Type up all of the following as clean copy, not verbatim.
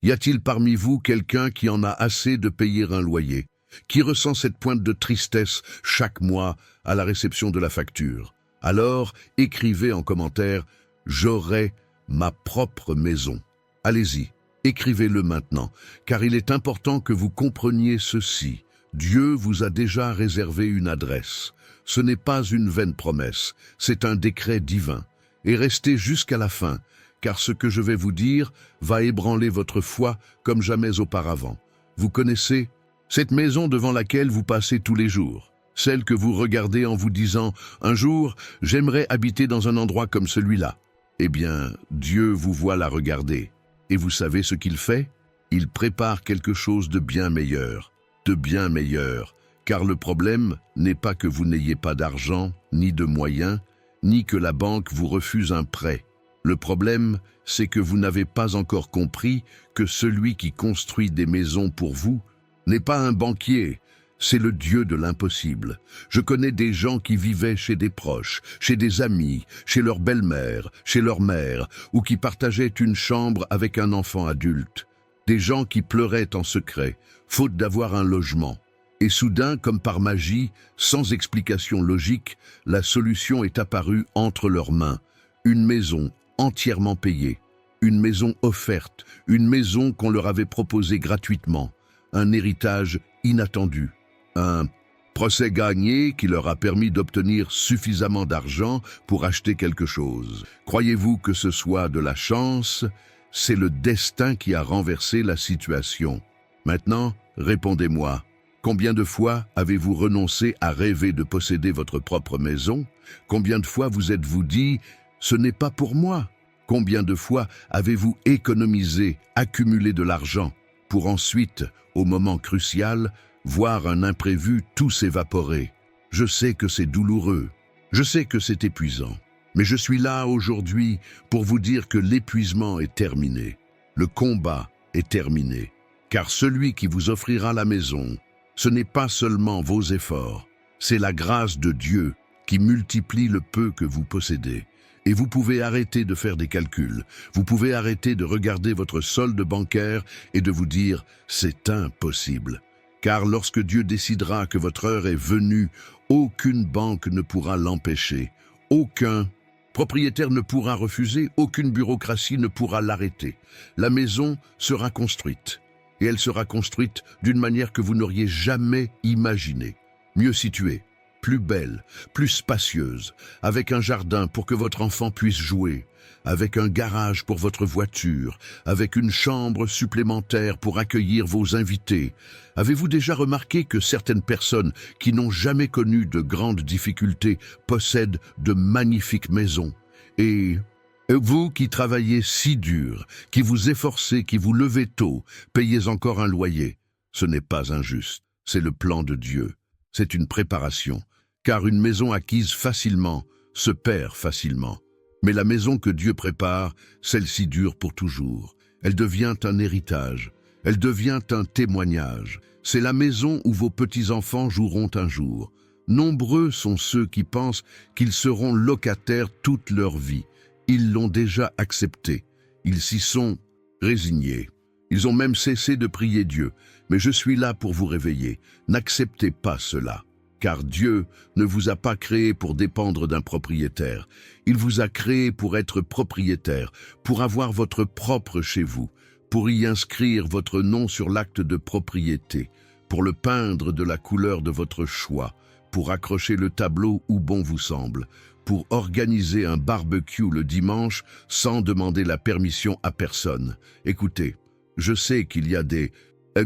Y a-t-il parmi vous quelqu'un qui en a assez de payer un loyer, qui ressent cette pointe de tristesse chaque mois à la réception de la facture? Alors, écrivez en commentaire « J'aurai ma propre maison ». Allez-y, écrivez-le maintenant, car il est important que vous compreniez ceci. Dieu vous a déjà réservé une adresse. Ce n'est pas une vaine promesse, c'est un décret divin. Et restez jusqu'à la fin, car ce que je vais vous dire va ébranler votre foi comme jamais auparavant. Vous connaissez cette maison devant laquelle vous passez tous les jours, celle que vous regardez en vous disant « Un jour, j'aimerais habiter dans un endroit comme celui-là ». Eh bien, Dieu vous voit la regarder. Et vous savez ce qu'il fait? Il prépare quelque chose de bien meilleur, car le problème n'est pas que vous n'ayez pas d'argent, ni de moyens, ni que la banque vous refuse un prêt. Le problème, c'est que vous n'avez pas encore compris que celui qui construit des maisons pour vous n'est pas un banquier, c'est le Dieu de l'impossible. Je connais des gens qui vivaient chez des proches, chez des amis, chez leur belle-mère, chez leur mère, ou qui partageaient une chambre avec un enfant adulte. Des gens qui pleuraient en secret, faute d'avoir un logement. Et soudain, comme par magie, sans explication logique, la solution est apparue entre leurs mains. Une maison entièrement payée, une maison offerte, une maison qu'on leur avait proposée gratuitement, un héritage inattendu, un procès gagné qui leur a permis d'obtenir suffisamment d'argent pour acheter quelque chose. Croyez-vous que ce soit de la chance? C'est le destin qui a renversé la situation. Maintenant, répondez-moi. Combien de fois avez-vous renoncé à rêver de posséder votre propre maison? Combien de fois vous êtes-vous dit « ce n'est pas pour moi » Combien de fois avez-vous économisé, accumulé de l'argent, pour ensuite, au moment crucial, voir un imprévu tout s'évaporer? Je sais que c'est douloureux, je sais que c'est épuisant, mais je suis là aujourd'hui pour vous dire que l'épuisement est terminé, le combat est terminé, car celui qui vous offrira la maison, ce n'est pas seulement vos efforts, c'est la grâce de Dieu qui multiplie le peu que vous possédez. Et vous pouvez arrêter de faire des calculs, vous pouvez arrêter de regarder votre solde bancaire et de vous dire « c'est impossible ». Car lorsque Dieu décidera que votre heure est venue, aucune banque ne pourra l'empêcher, aucun propriétaire ne pourra refuser, aucune bureaucratie ne pourra l'arrêter. La maison sera construite. Et elle sera construite d'une manière que vous n'auriez jamais imaginée. Mieux située, plus belle, plus spacieuse, avec un jardin pour que votre enfant puisse jouer, avec un garage pour votre voiture, avec une chambre supplémentaire pour accueillir vos invités. Avez-vous déjà remarqué que certaines personnes qui n'ont jamais connu de grandes difficultés possèdent de magnifiques maisons? Et vous qui travaillez si dur, qui vous efforcez, qui vous levez tôt, payez encore un loyer. Ce n'est pas injuste, c'est le plan de Dieu. C'est une préparation, car une maison acquise facilement se perd facilement. Mais la maison que Dieu prépare, celle-ci dure pour toujours. Elle devient un héritage, elle devient un témoignage. C'est la maison où vos petits-enfants joueront un jour. Nombreux sont ceux qui pensent qu'ils seront locataires toute leur vie. Ils l'ont déjà accepté, ils s'y sont résignés. Ils ont même cessé de prier Dieu. Mais je suis là pour vous réveiller. N'acceptez pas cela, car Dieu ne vous a pas créé pour dépendre d'un propriétaire. Il vous a créé pour être propriétaire, pour avoir votre propre chez vous, pour y inscrire votre nom sur l'acte de propriété, pour le peindre de la couleur de votre choix, pour accrocher le tableau où bon vous semble, pour organiser un barbecue le dimanche sans demander la permission à personne. Écoutez, je sais qu'il y a des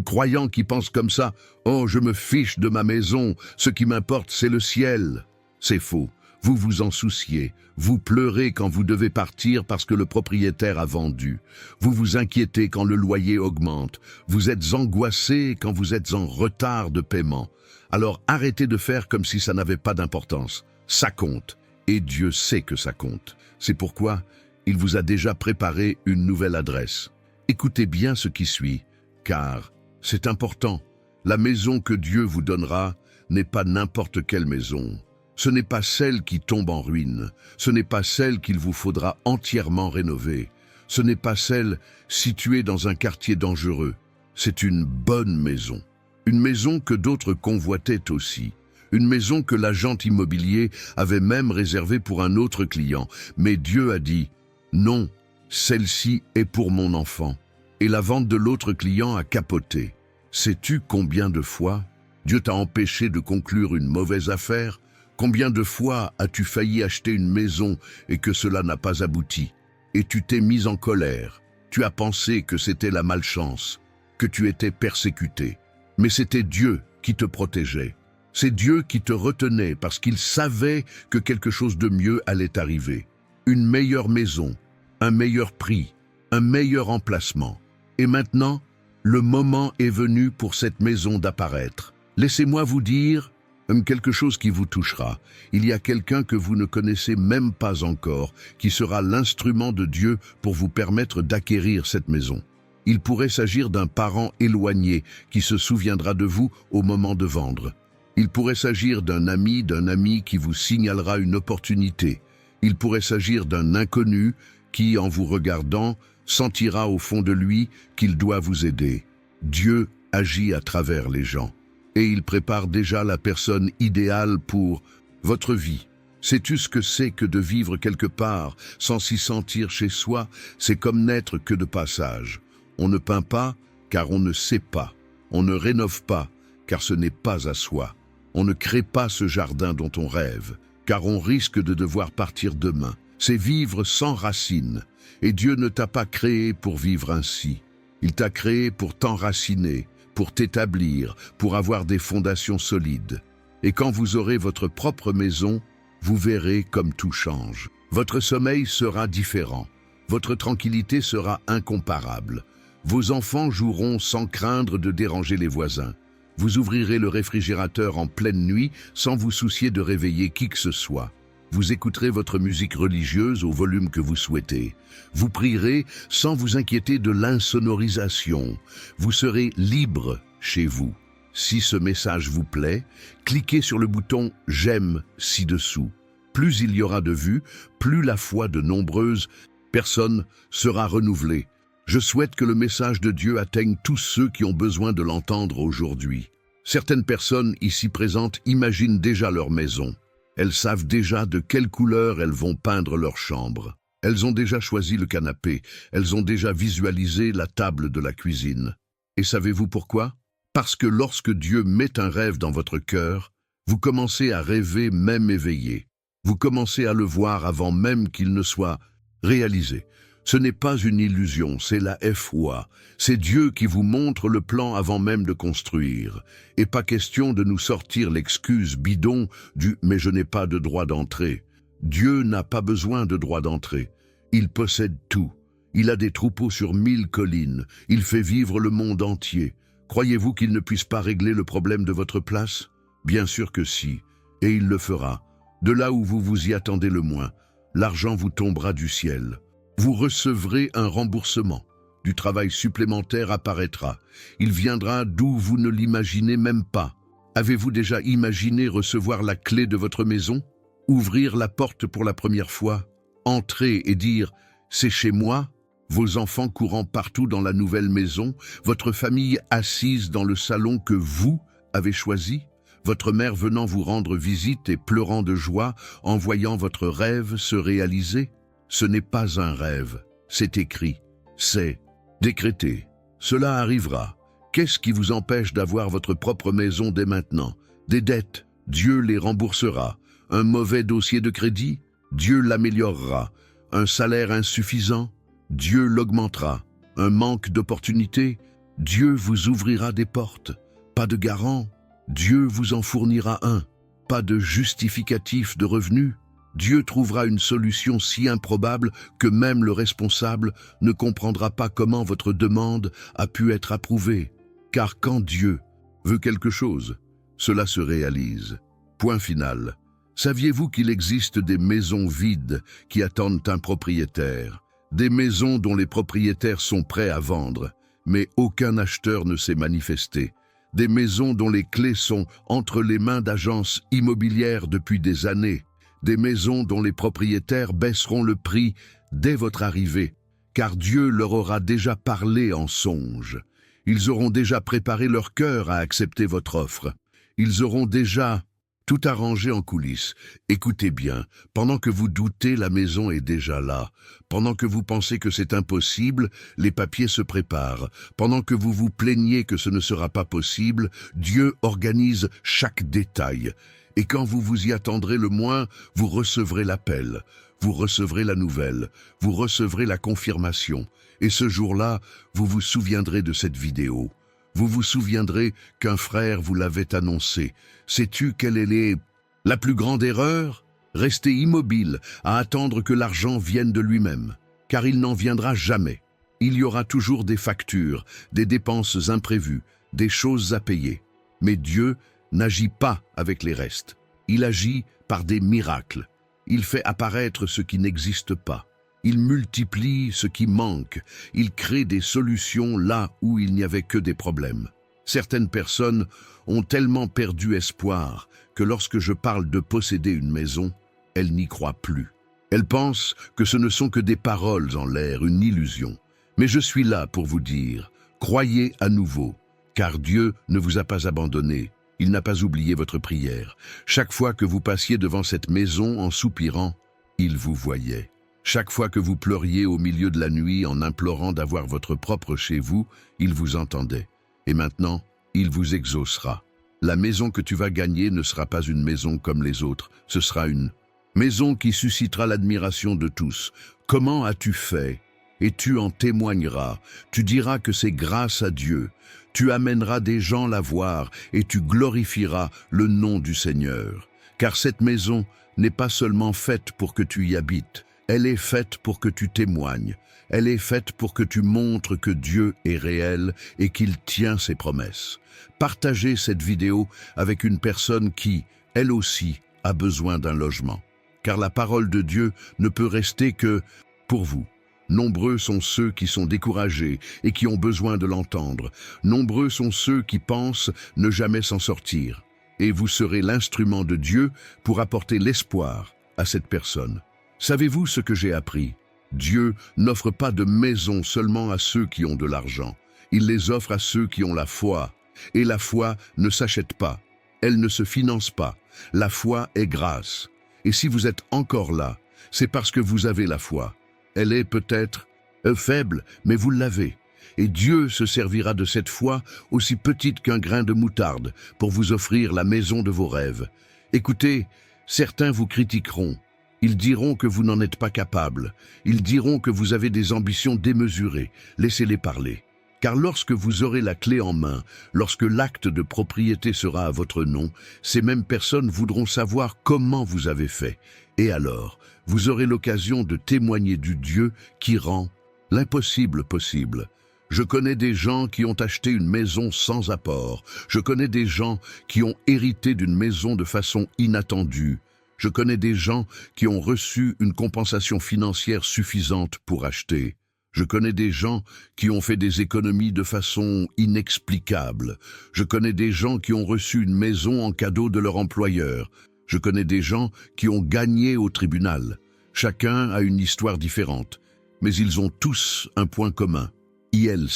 croyants qui pensent comme ça, « Oh, je me fiche de ma maison, ce qui m'importe, c'est le ciel ». C'est faux, vous vous en souciez, vous pleurez quand vous devez partir parce que le propriétaire a vendu, vous vous inquiétez quand le loyer augmente, vous êtes angoissé quand vous êtes en retard de paiement. Alors arrêtez de faire comme si ça n'avait pas d'importance, ça compte, et Dieu sait que ça compte. C'est pourquoi il vous a déjà préparé une nouvelle adresse. Écoutez bien ce qui suit, car c'est important. La maison que Dieu vous donnera n'est pas n'importe quelle maison. Ce n'est pas celle qui tombe en ruine. Ce n'est pas celle qu'il vous faudra entièrement rénover. Ce n'est pas celle située dans un quartier dangereux. C'est une bonne maison. Une maison que d'autres convoitaient aussi. Une maison que l'agent immobilier avait même réservée pour un autre client. Mais Dieu a dit, non, celle-ci est pour mon enfant. Et la vente de l'autre client a capoté. Sais-tu combien de fois Dieu t'a empêché de conclure une mauvaise affaire? Combien de fois as-tu failli acheter une maison et que cela n'a pas abouti? Et tu t'es mis en colère. Tu as pensé que c'était la malchance, que tu étais persécuté. Mais c'était Dieu qui te protégeait. C'est Dieu qui te retenait parce qu'il savait que quelque chose de mieux allait arriver. Une meilleure maison, un meilleur prix, un meilleur emplacement. Et maintenant, le moment est venu pour cette maison d'apparaître. Laissez-moi vous dire quelque chose qui vous touchera. Il y a quelqu'un que vous ne connaissez même pas encore, qui sera l'instrument de Dieu pour vous permettre d'acquérir cette maison. Il pourrait s'agir d'un parent éloigné qui se souviendra de vous au moment de vendre. Il pourrait s'agir d'un ami qui vous signalera une opportunité. Il pourrait s'agir d'un inconnu qui, en vous regardant, sentira au fond de lui qu'il doit vous aider. Dieu agit à travers les gens. Et il prépare déjà la personne idéale pour votre vie. Sais-tu ce que c'est que de vivre quelque part sans s'y sentir chez soi? C'est comme n'être que de passage. On ne peint pas car on ne sait pas. On ne rénove pas car ce n'est pas à soi. On ne crée pas ce jardin dont on rêve car on risque de devoir partir demain. C'est vivre sans racines. Et Dieu ne t'a pas créé pour vivre ainsi. Il t'a créé pour t'enraciner, pour t'établir, pour avoir des fondations solides. Et quand vous aurez votre propre maison, vous verrez comme tout change. Votre sommeil sera différent. Votre tranquillité sera incomparable. Vos enfants joueront sans craindre de déranger les voisins. Vous ouvrirez le réfrigérateur en pleine nuit sans vous soucier de réveiller qui que ce soit. Vous écouterez votre musique religieuse au volume que vous souhaitez. Vous prierez sans vous inquiéter de l'insonorisation. Vous serez libre chez vous. Si ce message vous plaît, cliquez sur le bouton « J'aime » ci-dessous. Plus il y aura de vues, plus la foi de nombreuses personnes sera renouvelée. Je souhaite que le message de Dieu atteigne tous ceux qui ont besoin de l'entendre aujourd'hui. Certaines personnes ici présentes imaginent déjà leur maison. Elles savent déjà de quelle couleur elles vont peindre leur chambre. Elles ont déjà choisi le canapé. Elles ont déjà visualisé la table de la cuisine. Et savez-vous pourquoi? Parce que lorsque Dieu met un rêve dans votre cœur, vous commencez à rêver même éveillé. Vous commencez à le voir avant même qu'il ne soit réalisé. Ce n'est pas une illusion, c'est la foi. C'est Dieu qui vous montre le plan avant même de construire. Et pas question de nous sortir l'excuse bidon du « mais je n'ai pas de droit d'entrée ». Dieu n'a pas besoin de droit d'entrée. Il possède tout. Il a des troupeaux sur 1000 collines. Il fait vivre le monde entier. Croyez-vous qu'il ne puisse pas régler le problème de votre place? Bien sûr que si. Et il le fera. De là où vous vous y attendez le moins, l'argent vous tombera du ciel. Vous recevrez un remboursement. Du travail supplémentaire apparaîtra. Il viendra d'où vous ne l'imaginez même pas. Avez-vous déjà imaginé recevoir la clé de votre maison? Ouvrir la porte pour la première fois? Entrer et dire « c'est chez moi » Vos enfants courant partout dans la nouvelle maison? Votre famille assise dans le salon que vous avez choisi? Votre mère venant vous rendre visite et pleurant de joie en voyant votre rêve se réaliser? Ce n'est pas un rêve, c'est écrit, c'est décrété. Cela arrivera. Qu'est-ce qui vous empêche d'avoir votre propre maison dès maintenant? Des dettes, Dieu les remboursera. Un mauvais dossier de crédit, Dieu l'améliorera. Un salaire insuffisant, Dieu l'augmentera. Un manque d'opportunités, Dieu vous ouvrira des portes. Pas de garant, Dieu vous en fournira un. Pas de justificatif de revenus, Dieu trouvera une solution si improbable que même le responsable ne comprendra pas comment votre demande a pu être approuvée. Car quand Dieu veut quelque chose, cela se réalise. Point final. Saviez-vous qu'il existe des maisons vides qui attendent un propriétaire? Des maisons dont les propriétaires sont prêts à vendre, mais aucun acheteur ne s'est manifesté. Des maisons dont les clés sont entre les mains d'agences immobilières depuis des années. Des maisons dont les propriétaires baisseront le prix dès votre arrivée, car Dieu leur aura déjà parlé en songe. Ils auront déjà préparé leur cœur à accepter votre offre. Ils auront déjà tout arrangé en coulisses. Écoutez bien, pendant que vous doutez, la maison est déjà là. Pendant que vous pensez que c'est impossible, les papiers se préparent. Pendant que vous vous plaignez que ce ne sera pas possible, Dieu organise chaque détail. Et quand vous vous y attendrez le moins, vous recevrez l'appel, vous recevrez la nouvelle, vous recevrez la confirmation. Et ce jour-là, vous vous souviendrez de cette vidéo. Vous vous souviendrez qu'un frère vous l'avait annoncé. Sais-tu quelle est la plus grande erreur? Rester immobile à attendre que l'argent vienne de lui-même, car il n'en viendra jamais. Il y aura toujours des factures, des dépenses imprévues, des choses à payer. Mais Dieu n'agit pas avec les restes. Il agit par des miracles. Il fait apparaître ce qui n'existe pas. Il multiplie ce qui manque. Il crée des solutions là où il n'y avait que des problèmes. Certaines personnes ont tellement perdu espoir que lorsque je parle de posséder une maison, elles n'y croient plus. Elles pensent que ce ne sont que des paroles en l'air, une illusion. Mais je suis là pour vous dire, croyez à nouveau, car Dieu ne vous a pas abandonné. Il n'a pas oublié votre prière. Chaque fois que vous passiez devant cette maison en soupirant, il vous voyait. Chaque fois que vous pleuriez au milieu de la nuit en implorant d'avoir votre propre chez vous, il vous entendait. Et maintenant, il vous exaucera. La maison que tu vas gagner ne sera pas une maison comme les autres, ce sera une maison qui suscitera l'admiration de tous. Comment as-tu fait? Et tu en témoigneras. Tu diras que c'est grâce à Dieu. Tu amèneras des gens la voir et tu glorifieras le nom du Seigneur. Car cette maison n'est pas seulement faite pour que tu y habites. Elle est faite pour que tu témoignes. Elle est faite pour que tu montres que Dieu est réel et qu'il tient ses promesses. Partagez cette vidéo avec une personne qui, elle aussi, a besoin d'un logement. Car la parole de Dieu ne peut rester que pour vous. Nombreux sont ceux qui sont découragés et qui ont besoin de l'entendre. Nombreux sont ceux qui pensent ne jamais s'en sortir. Et vous serez l'instrument de Dieu pour apporter l'espoir à cette personne. Savez-vous ce que j'ai appris? Dieu n'offre pas de maison seulement à ceux qui ont de l'argent. Il les offre à ceux qui ont la foi. Et la foi ne s'achète pas. Elle ne se finance pas. La foi est grâce. Et si vous êtes encore là, c'est parce que vous avez la foi. Elle est peut-être faible, mais vous l'avez. Et Dieu se servira de cette foi, aussi petite qu'un grain de moutarde, pour vous offrir la maison de vos rêves. Écoutez, certains vous critiqueront. Ils diront que vous n'en êtes pas capable. Ils diront que vous avez des ambitions démesurées. Laissez-les parler. Car lorsque vous aurez la clé en main, lorsque l'acte de propriété sera à votre nom, ces mêmes personnes voudront savoir comment vous avez fait. Et alors, vous aurez l'occasion de témoigner du Dieu qui rend l'impossible possible. Je connais des gens qui ont acheté une maison sans apport. Je connais des gens qui ont hérité d'une maison de façon inattendue. Je connais des gens qui ont reçu une compensation financière suffisante pour acheter. Je connais des gens qui ont fait des économies de façon inexplicable. Je connais des gens qui ont reçu une maison en cadeau de leur employeur. Je connais des gens qui ont gagné au tribunal. Chacun a une histoire différente, mais ils ont tous un point commun. Ils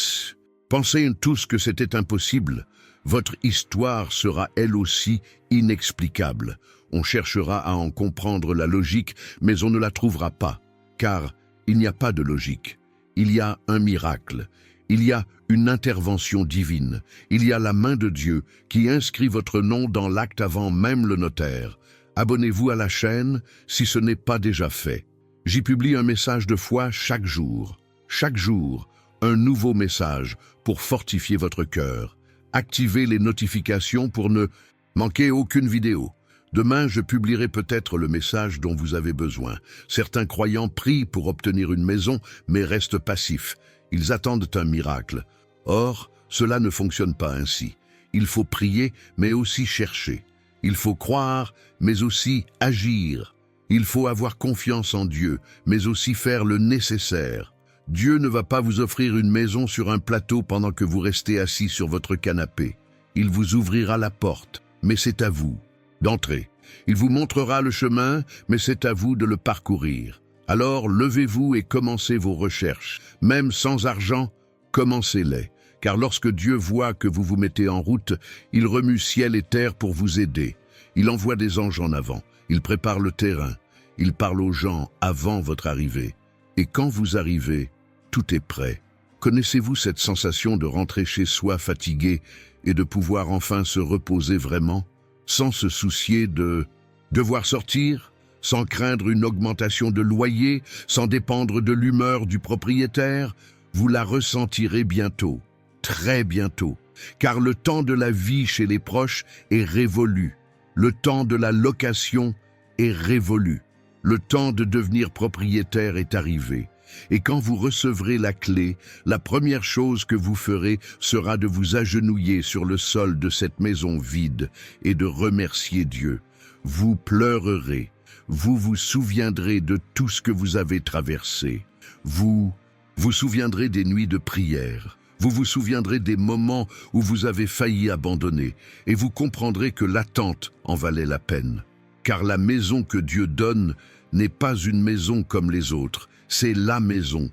pensaient tous que c'était impossible. Votre histoire sera elle aussi inexplicable. On cherchera à en comprendre la logique, mais on ne la trouvera pas, car il n'y a pas de logique. Il y a un miracle, il y a une intervention divine, il y a la main de Dieu qui inscrit votre nom dans l'acte avant même le notaire. Abonnez-vous à la chaîne si ce n'est pas déjà fait. J'y publie un message de foi chaque jour. Chaque jour, un nouveau message pour fortifier votre cœur. Activez les notifications pour ne manquer aucune vidéo. Demain, je publierai peut-être le message dont vous avez besoin. Certains croyants prient pour obtenir une maison, mais restent passifs. Ils attendent un miracle. Or, cela ne fonctionne pas ainsi. Il faut prier, mais aussi chercher. Il faut croire, mais aussi agir. Il faut avoir confiance en Dieu, mais aussi faire le nécessaire. Dieu ne va pas vous offrir une maison sur un plateau pendant que vous restez assis sur votre canapé. Il vous ouvrira la porte, mais c'est à vous d'entrer. Il vous montrera le chemin, mais c'est à vous de le parcourir. Alors levez-vous et commencez vos recherches. Même sans argent, commencez-les. Car lorsque Dieu voit que vous vous mettez en route, il remue ciel et terre pour vous aider. Il envoie des anges en avant. Il prépare le terrain. Il parle aux gens avant votre arrivée. Et quand vous arrivez, tout est prêt. Connaissez-vous cette sensation de rentrer chez soi fatigué et de pouvoir enfin se reposer vraiment, sans se soucier de devoir sortir, sans craindre une augmentation de loyer, sans dépendre de l'humeur du propriétaire? Vous la ressentirez bientôt, très bientôt, car le temps de la vie chez les proches est révolu. Le temps de la location est révolu. Le temps de devenir propriétaire est arrivé. Et quand vous recevrez la clé, la première chose que vous ferez sera de vous agenouiller sur le sol de cette maison vide et de remercier Dieu. Vous pleurerez. Vous vous souviendrez de tout ce que vous avez traversé. Vous vous souviendrez des nuits de prière. Vous vous souviendrez des moments où vous avez failli abandonner. Et vous comprendrez que l'attente en valait la peine. Car la maison que Dieu donne n'est pas une maison comme les autres. C'est la maison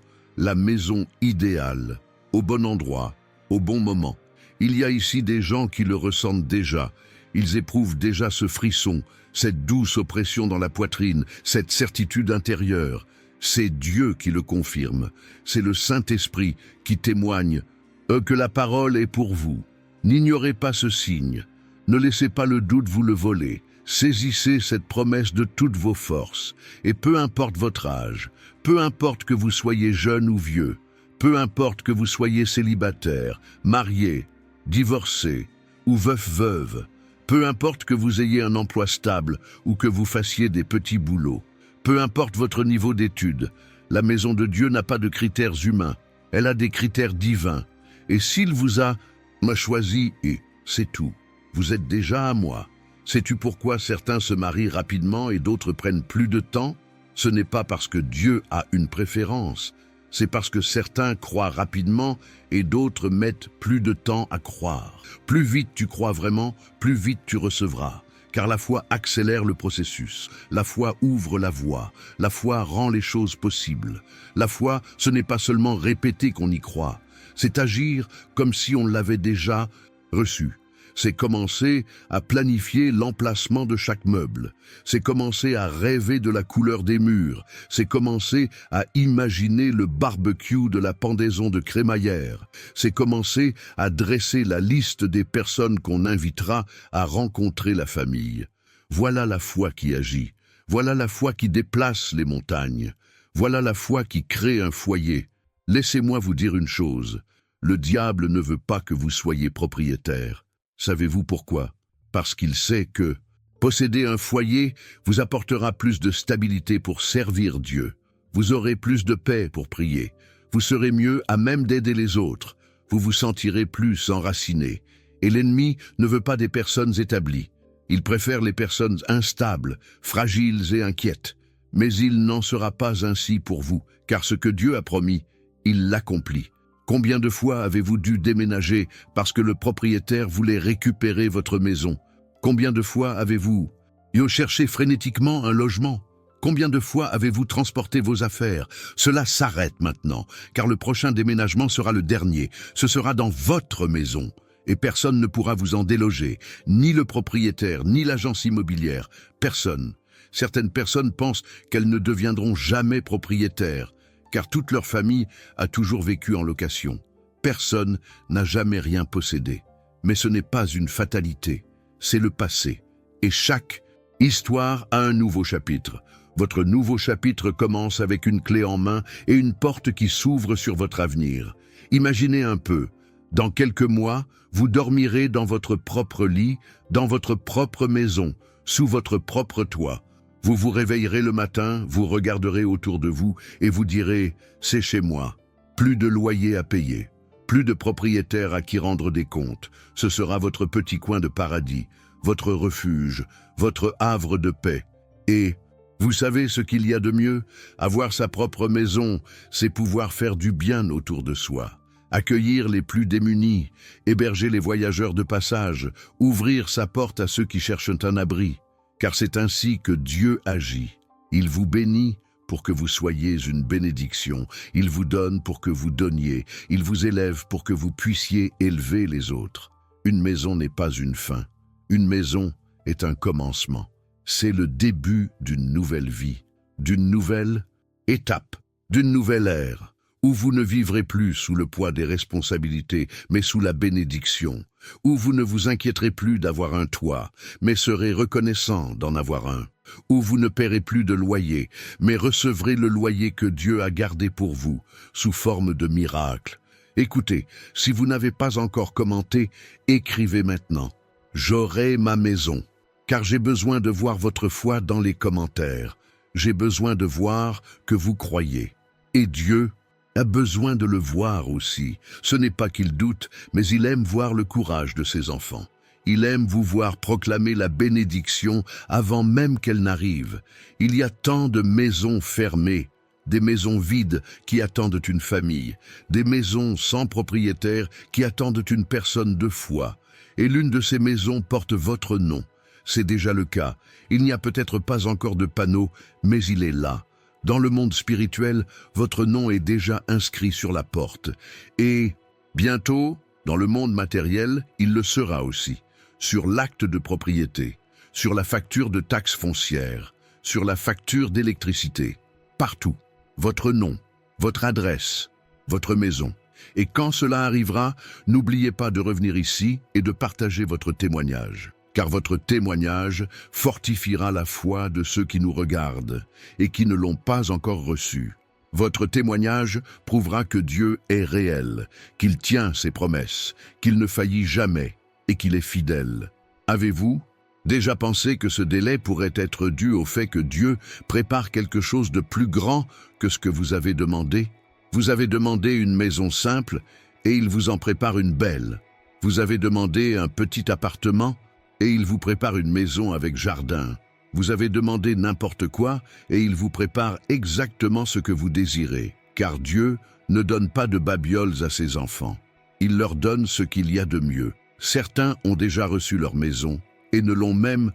idéale, au bon endroit, au bon moment. Il y a ici des gens qui le ressentent déjà. Ils éprouvent déjà ce frisson, cette douce oppression dans la poitrine, cette certitude intérieure. C'est Dieu qui le confirme. C'est le Saint-Esprit qui témoigne que la parole est pour vous. N'ignorez pas ce signe. Ne laissez pas le doute vous le voler. Saisissez cette promesse de toutes vos forces. Et peu importe votre âge, peu importe que vous soyez jeune ou vieux, peu importe que vous soyez célibataire, marié, divorcé ou veuf-veuve, peu importe que vous ayez un emploi stable ou que vous fassiez des petits boulots, peu importe votre niveau d'études, la maison de Dieu n'a pas de critères humains, elle a des critères divins. Et s'il vous a choisi, et c'est tout, vous êtes déjà à moi. Sais-tu pourquoi certains se marient rapidement et d'autres prennent plus de temps? Ce n'est pas parce que Dieu a une préférence, c'est parce que certains croient rapidement et d'autres mettent plus de temps à croire. Plus vite tu crois vraiment, plus vite tu recevras. Car la foi accélère le processus, la foi ouvre la voie, la foi rend les choses possibles. La foi, ce n'est pas seulement répéter qu'on y croit, c'est agir comme si on l'avait déjà reçu. C'est commencer à planifier l'emplacement de chaque meuble. C'est commencer à rêver de la couleur des murs. C'est commencer à imaginer le barbecue de la pendaison de crémaillère. C'est commencer à dresser la liste des personnes qu'on invitera à rencontrer la famille. Voilà la foi qui agit. Voilà la foi qui déplace les montagnes. Voilà la foi qui crée un foyer. Laissez-moi vous dire une chose. Le diable ne veut pas que vous soyez propriétaire. Savez-vous pourquoi? Parce qu'il sait que posséder un foyer vous apportera plus de stabilité pour servir Dieu. Vous aurez plus de paix pour prier. Vous serez mieux à même d'aider les autres. Vous vous sentirez plus enraciné. Et l'ennemi ne veut pas des personnes établies. Il préfère les personnes instables, fragiles et inquiètes. Mais il n'en sera pas ainsi pour vous, car ce que Dieu a promis, il l'accomplit. Combien de fois avez-vous dû déménager parce que le propriétaire voulait récupérer votre maison? Combien de fois avez-vous cherché frénétiquement un logement? Combien de fois avez-vous transporté vos affaires? Cela s'arrête maintenant, car le prochain déménagement sera le dernier. Ce sera dans votre maison, et personne ne pourra vous en déloger, ni le propriétaire, ni l'agence immobilière, personne. Certaines personnes pensent qu'elles ne deviendront jamais propriétaires, car toute leur famille a toujours vécu en location. Personne n'a jamais rien possédé. Mais ce n'est pas une fatalité, c'est le passé. Et chaque histoire a un nouveau chapitre. Votre nouveau chapitre commence avec une clé en main et une porte qui s'ouvre sur votre avenir. Imaginez un peu, dans quelques mois, vous dormirez dans votre propre lit, dans votre propre maison, sous votre propre toit. Vous vous réveillerez le matin, vous regarderez autour de vous et vous direz « c'est chez moi ». Plus de loyer à payer, plus de propriétaire à qui rendre des comptes. Ce sera votre petit coin de paradis, votre refuge, votre havre de paix. Et vous savez ce qu'il y a de mieux? Avoir sa propre maison, c'est pouvoir faire du bien autour de soi. Accueillir les plus démunis, héberger les voyageurs de passage, ouvrir sa porte à ceux qui cherchent un abri. Car c'est ainsi que Dieu agit. Il vous bénit pour que vous soyez une bénédiction. Il vous donne pour que vous donniez. Il vous élève pour que vous puissiez élever les autres. Une maison n'est pas une fin. Une maison est un commencement. C'est le début d'une nouvelle vie, d'une nouvelle étape, d'une nouvelle ère, où vous ne vivrez plus sous le poids des responsabilités, mais sous la bénédiction, où vous ne vous inquiéterez plus d'avoir un toit, mais serez reconnaissant d'en avoir un, où vous ne paierez plus de loyer, mais recevrez le loyer que Dieu a gardé pour vous, sous forme de miracle. Écoutez, si vous n'avez pas encore commenté, écrivez maintenant. J'aurai ma maison, car j'ai besoin de voir votre foi dans les commentaires. J'ai besoin de voir que vous croyez. Et Dieu a besoin de le voir aussi. Ce n'est pas qu'il doute, mais il aime voir le courage de ses enfants. Il aime vous voir proclamer la bénédiction avant même qu'elle n'arrive. Il y a tant de maisons fermées, des maisons vides qui attendent une famille, des maisons sans propriétaire qui attendent une personne de foi. Et l'une de ces maisons porte votre nom. C'est déjà le cas. Il n'y a peut-être pas encore de panneau, mais il est là. Dans le monde spirituel, votre nom est déjà inscrit sur la porte. Et bientôt, dans le monde matériel, il le sera aussi. Sur l'acte de propriété, sur la facture de taxes foncières, sur la facture d'électricité. Partout. Votre nom, votre adresse, votre maison. Et quand cela arrivera, n'oubliez pas de revenir ici et de partager votre témoignage. Car votre témoignage fortifiera la foi de ceux qui nous regardent et qui ne l'ont pas encore reçu. Votre témoignage prouvera que Dieu est réel, qu'il tient ses promesses, qu'il ne faillit jamais et qu'il est fidèle. Avez-vous déjà pensé que ce délai pourrait être dû au fait que Dieu prépare quelque chose de plus grand que ce que vous avez demandé? Vous avez demandé une maison simple et il vous en prépare une belle. Vous avez demandé un petit appartement et il vous prépare une maison avec jardin. Vous avez demandé n'importe quoi et il vous prépare exactement ce que vous désirez. Car Dieu ne donne pas de babioles à ses enfants. Il leur donne ce qu'il y a de mieux. Certains ont déjà reçu leur maison et ne l'ont même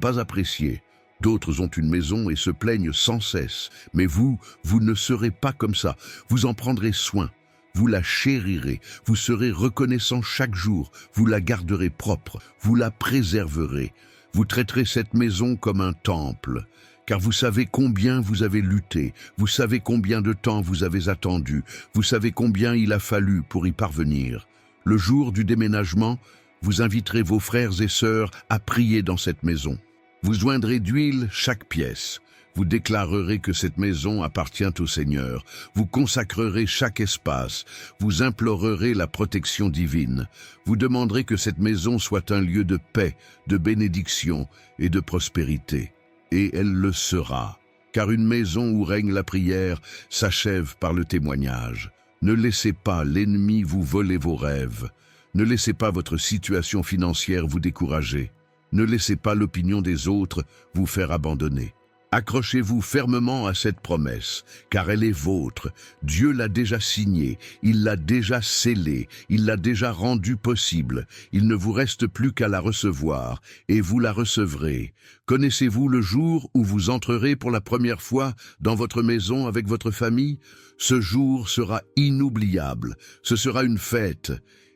pas appréciée. D'autres ont une maison et se plaignent sans cesse. Mais vous ne serez pas comme ça. Vous en prendrez soin. Vous la chérirez, vous serez reconnaissant chaque jour, vous la garderez propre, vous la préserverez. Vous traiterez cette maison comme un temple, car vous savez combien vous avez lutté, vous savez combien de temps vous avez attendu, vous savez combien il a fallu pour y parvenir. Le jour du déménagement, vous inviterez vos frères et sœurs à prier dans cette maison. Vous joindrez d'huile chaque pièce. Vous déclarerez que cette maison appartient au Seigneur. Vous consacrerez chaque espace. Vous implorerez la protection divine. Vous demanderez que cette maison soit un lieu de paix, de bénédiction et de prospérité. Et elle le sera. Car une maison où règne la prière s'achève par le témoignage. Ne laissez pas l'ennemi vous voler vos rêves. Ne laissez pas votre situation financière vous décourager. Ne laissez pas l'opinion des autres vous faire abandonner. Accrochez-vous fermement à cette promesse, car elle est vôtre. Dieu l'a déjà signée, il l'a déjà scellée, il l'a déjà rendue possible. Il ne vous reste plus qu'à la recevoir, et vous la recevrez. Connaissez-vous le jour où vous entrerez pour la première fois dans votre maison avec votre famille? Ce jour sera inoubliable, ce sera une fête.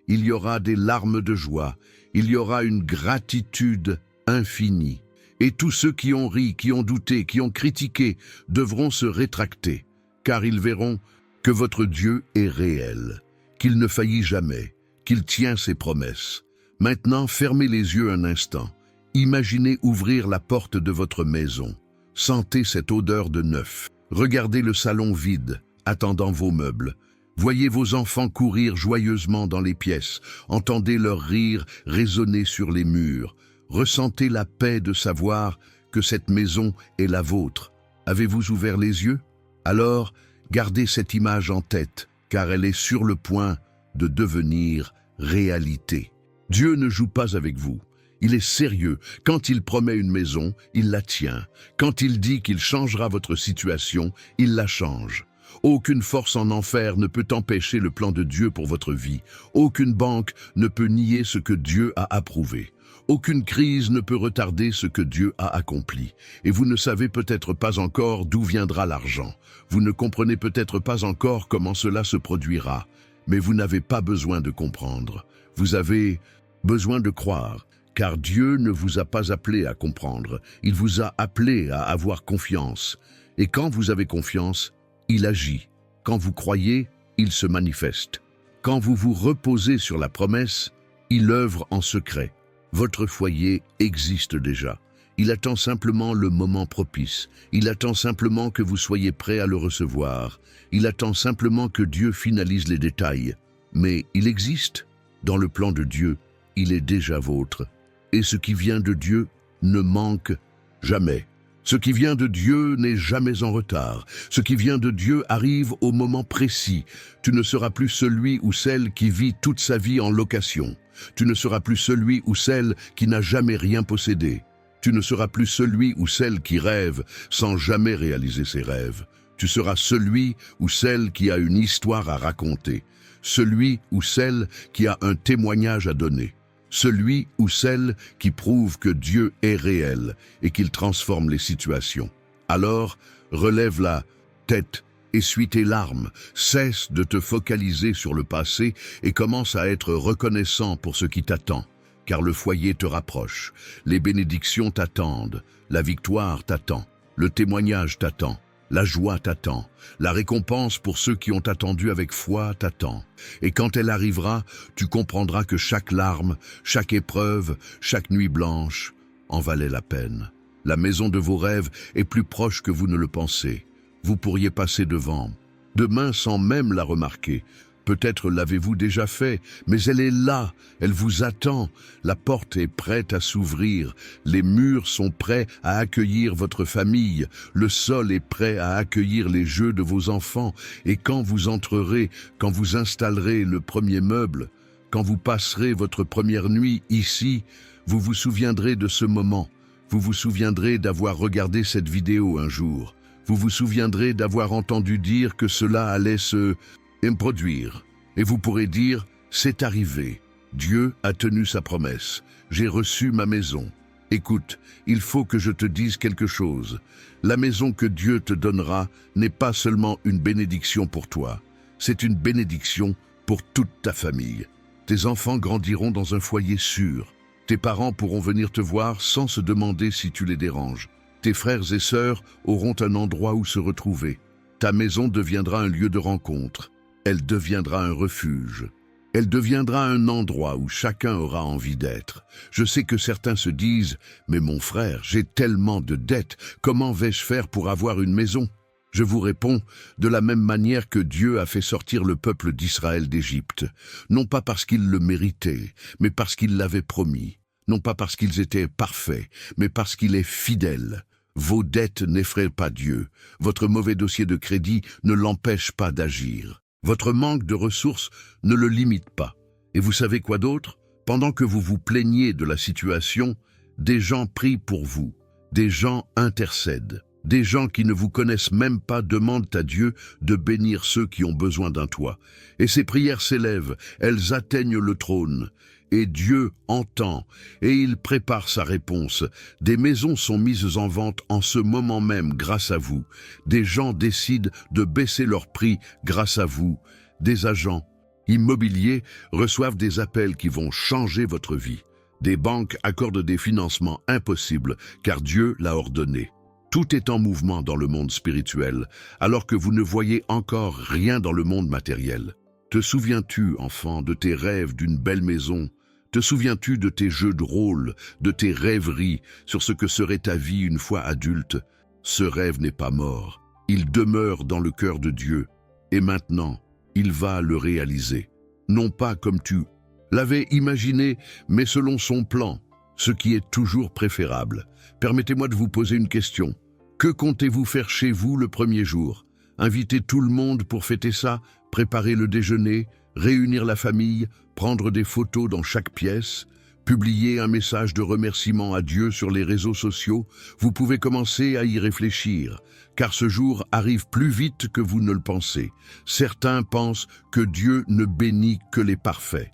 Il y aura des larmes de joie, il y aura une gratitude infinie. Et tous ceux qui ont ri, qui ont douté, qui ont critiqué, devront se rétracter, car ils verront que votre Dieu est réel, qu'il ne faillit jamais, qu'il tient ses promesses. Maintenant, fermez les yeux un instant. Imaginez ouvrir la porte de votre maison. Sentez cette odeur de neuf. Regardez le salon vide, attendant vos meubles. Voyez vos enfants courir joyeusement dans les pièces. Entendez leur rire résonner sur les murs. Ressentez la paix de savoir que cette maison est la vôtre. Avez-vous ouvert les yeux? Alors, gardez cette image en tête, car elle est sur le point de devenir réalité. Dieu ne joue pas avec vous. Il est sérieux. Quand il promet une maison, il la tient. Quand il dit qu'il changera votre situation, il la change. Aucune force en enfer ne peut empêcher le plan de Dieu pour votre vie. Aucune banque ne peut nier ce que Dieu a approuvé. Aucune crise ne peut retarder ce que Dieu a accompli. Et vous ne savez peut-être pas encore d'où viendra l'argent. Vous ne comprenez peut-être pas encore comment cela se produira. Mais vous n'avez pas besoin de comprendre. Vous avez besoin de croire. Car Dieu ne vous a pas appelé à comprendre. Il vous a appelé à avoir confiance. Et quand vous avez confiance, il agit. Quand vous croyez, il se manifeste. Quand vous vous reposez sur la promesse, il œuvre en secret. Votre foyer existe déjà. Il attend simplement le moment propice. Il attend simplement que vous soyez prêt à le recevoir. Il attend simplement que Dieu finalise les détails. Mais il existe. Dans le plan de Dieu, il est déjà vôtre. Et ce qui vient de Dieu ne manque jamais. Ce qui vient de Dieu n'est jamais en retard. Ce qui vient de Dieu arrive au moment précis. Tu ne seras plus celui ou celle qui vit toute sa vie en location. Tu ne seras plus celui ou celle qui n'a jamais rien possédé. Tu ne seras plus celui ou celle qui rêve sans jamais réaliser ses rêves. Tu seras celui ou celle qui a une histoire à raconter. Celui ou celle qui a un témoignage à donner. Celui ou celle qui prouve que Dieu est réel et qu'il transforme les situations. Alors, relève la tête, essuie tes larmes, cesse de te focaliser sur le passé et commence à être reconnaissant pour ce qui t'attend. Car le foyer te rapproche, les bénédictions t'attendent, la victoire t'attend, le témoignage t'attend. La joie t'attend, la récompense pour ceux qui ont attendu avec foi t'attend. Et quand elle arrivera, tu comprendras que chaque larme, chaque épreuve, chaque nuit blanche en valait la peine. La maison de vos rêves est plus proche que vous ne le pensez. Vous pourriez passer devant, demain sans même la remarquer. Peut-être l'avez-vous déjà fait, mais elle est là, elle vous attend. La porte est prête à s'ouvrir, les murs sont prêts à accueillir votre famille, le sol est prêt à accueillir les jeux de vos enfants. Et quand vous entrerez, quand vous installerez le premier meuble, quand vous passerez votre première nuit ici, vous vous souviendrez de ce moment. Vous vous souviendrez d'avoir regardé cette vidéo un jour. Vous vous souviendrez d'avoir entendu dire que cela allait se produire. Et vous pourrez dire, c'est arrivé. Dieu a tenu sa promesse. J'ai reçu ma maison. Écoute, il faut que je te dise quelque chose. La maison que Dieu te donnera n'est pas seulement une bénédiction pour toi. C'est une bénédiction pour toute ta famille. Tes enfants grandiront dans un foyer sûr. Tes parents pourront venir te voir sans se demander si tu les déranges. Tes frères et sœurs auront un endroit où se retrouver. Ta maison deviendra un lieu de rencontre. Elle deviendra un refuge. Elle deviendra un endroit où chacun aura envie d'être. Je sais que certains se disent « Mais mon frère, j'ai tellement de dettes, comment vais-je faire pour avoir une maison ?» Je vous réponds, de la même manière que Dieu a fait sortir le peuple d'Israël d'Égypte, non pas parce qu'ils le méritaient, mais parce qu'il l'avait promis, non pas parce qu'ils étaient parfaits, mais parce qu'il est fidèle. Vos dettes n'effraient pas Dieu, votre mauvais dossier de crédit ne l'empêche pas d'agir. Votre manque de ressources ne le limite pas. Et vous savez quoi d'autre? Pendant que vous vous plaignez de la situation, des gens prient pour vous, des gens intercèdent, des gens qui ne vous connaissent même pas demandent à Dieu de bénir ceux qui ont besoin d'un toit. Et ces prières s'élèvent, elles atteignent le trône. Et Dieu entend, et il prépare sa réponse. Des maisons sont mises en vente en ce moment même grâce à vous. Des gens décident de baisser leur prix grâce à vous. Des agents immobiliers reçoivent des appels qui vont changer votre vie. Des banques accordent des financements impossibles, car Dieu l'a ordonné. Tout est en mouvement dans le monde spirituel, alors que vous ne voyez encore rien dans le monde matériel. Te souviens-tu, enfant, de tes rêves d'une belle maison? Te souviens-tu de tes jeux de rôle, de tes rêveries sur ce que serait ta vie une fois adulte? Ce rêve n'est pas mort. Il demeure dans le cœur de Dieu. Et maintenant, il va le réaliser. Non pas comme tu l'avais imaginé, mais selon son plan, ce qui est toujours préférable. Permettez-moi de vous poser une question. Que comptez-vous faire chez vous le premier jour? Inviter tout le monde pour fêter ça? Préparer le déjeuner? Réunir la famille? Prendre des photos dans chaque pièce? Publier un message de remerciement à Dieu sur les réseaux sociaux? Vous pouvez commencer à y réfléchir, car ce jour arrive plus vite que vous ne le pensez. Certains pensent que Dieu ne bénit que les parfaits.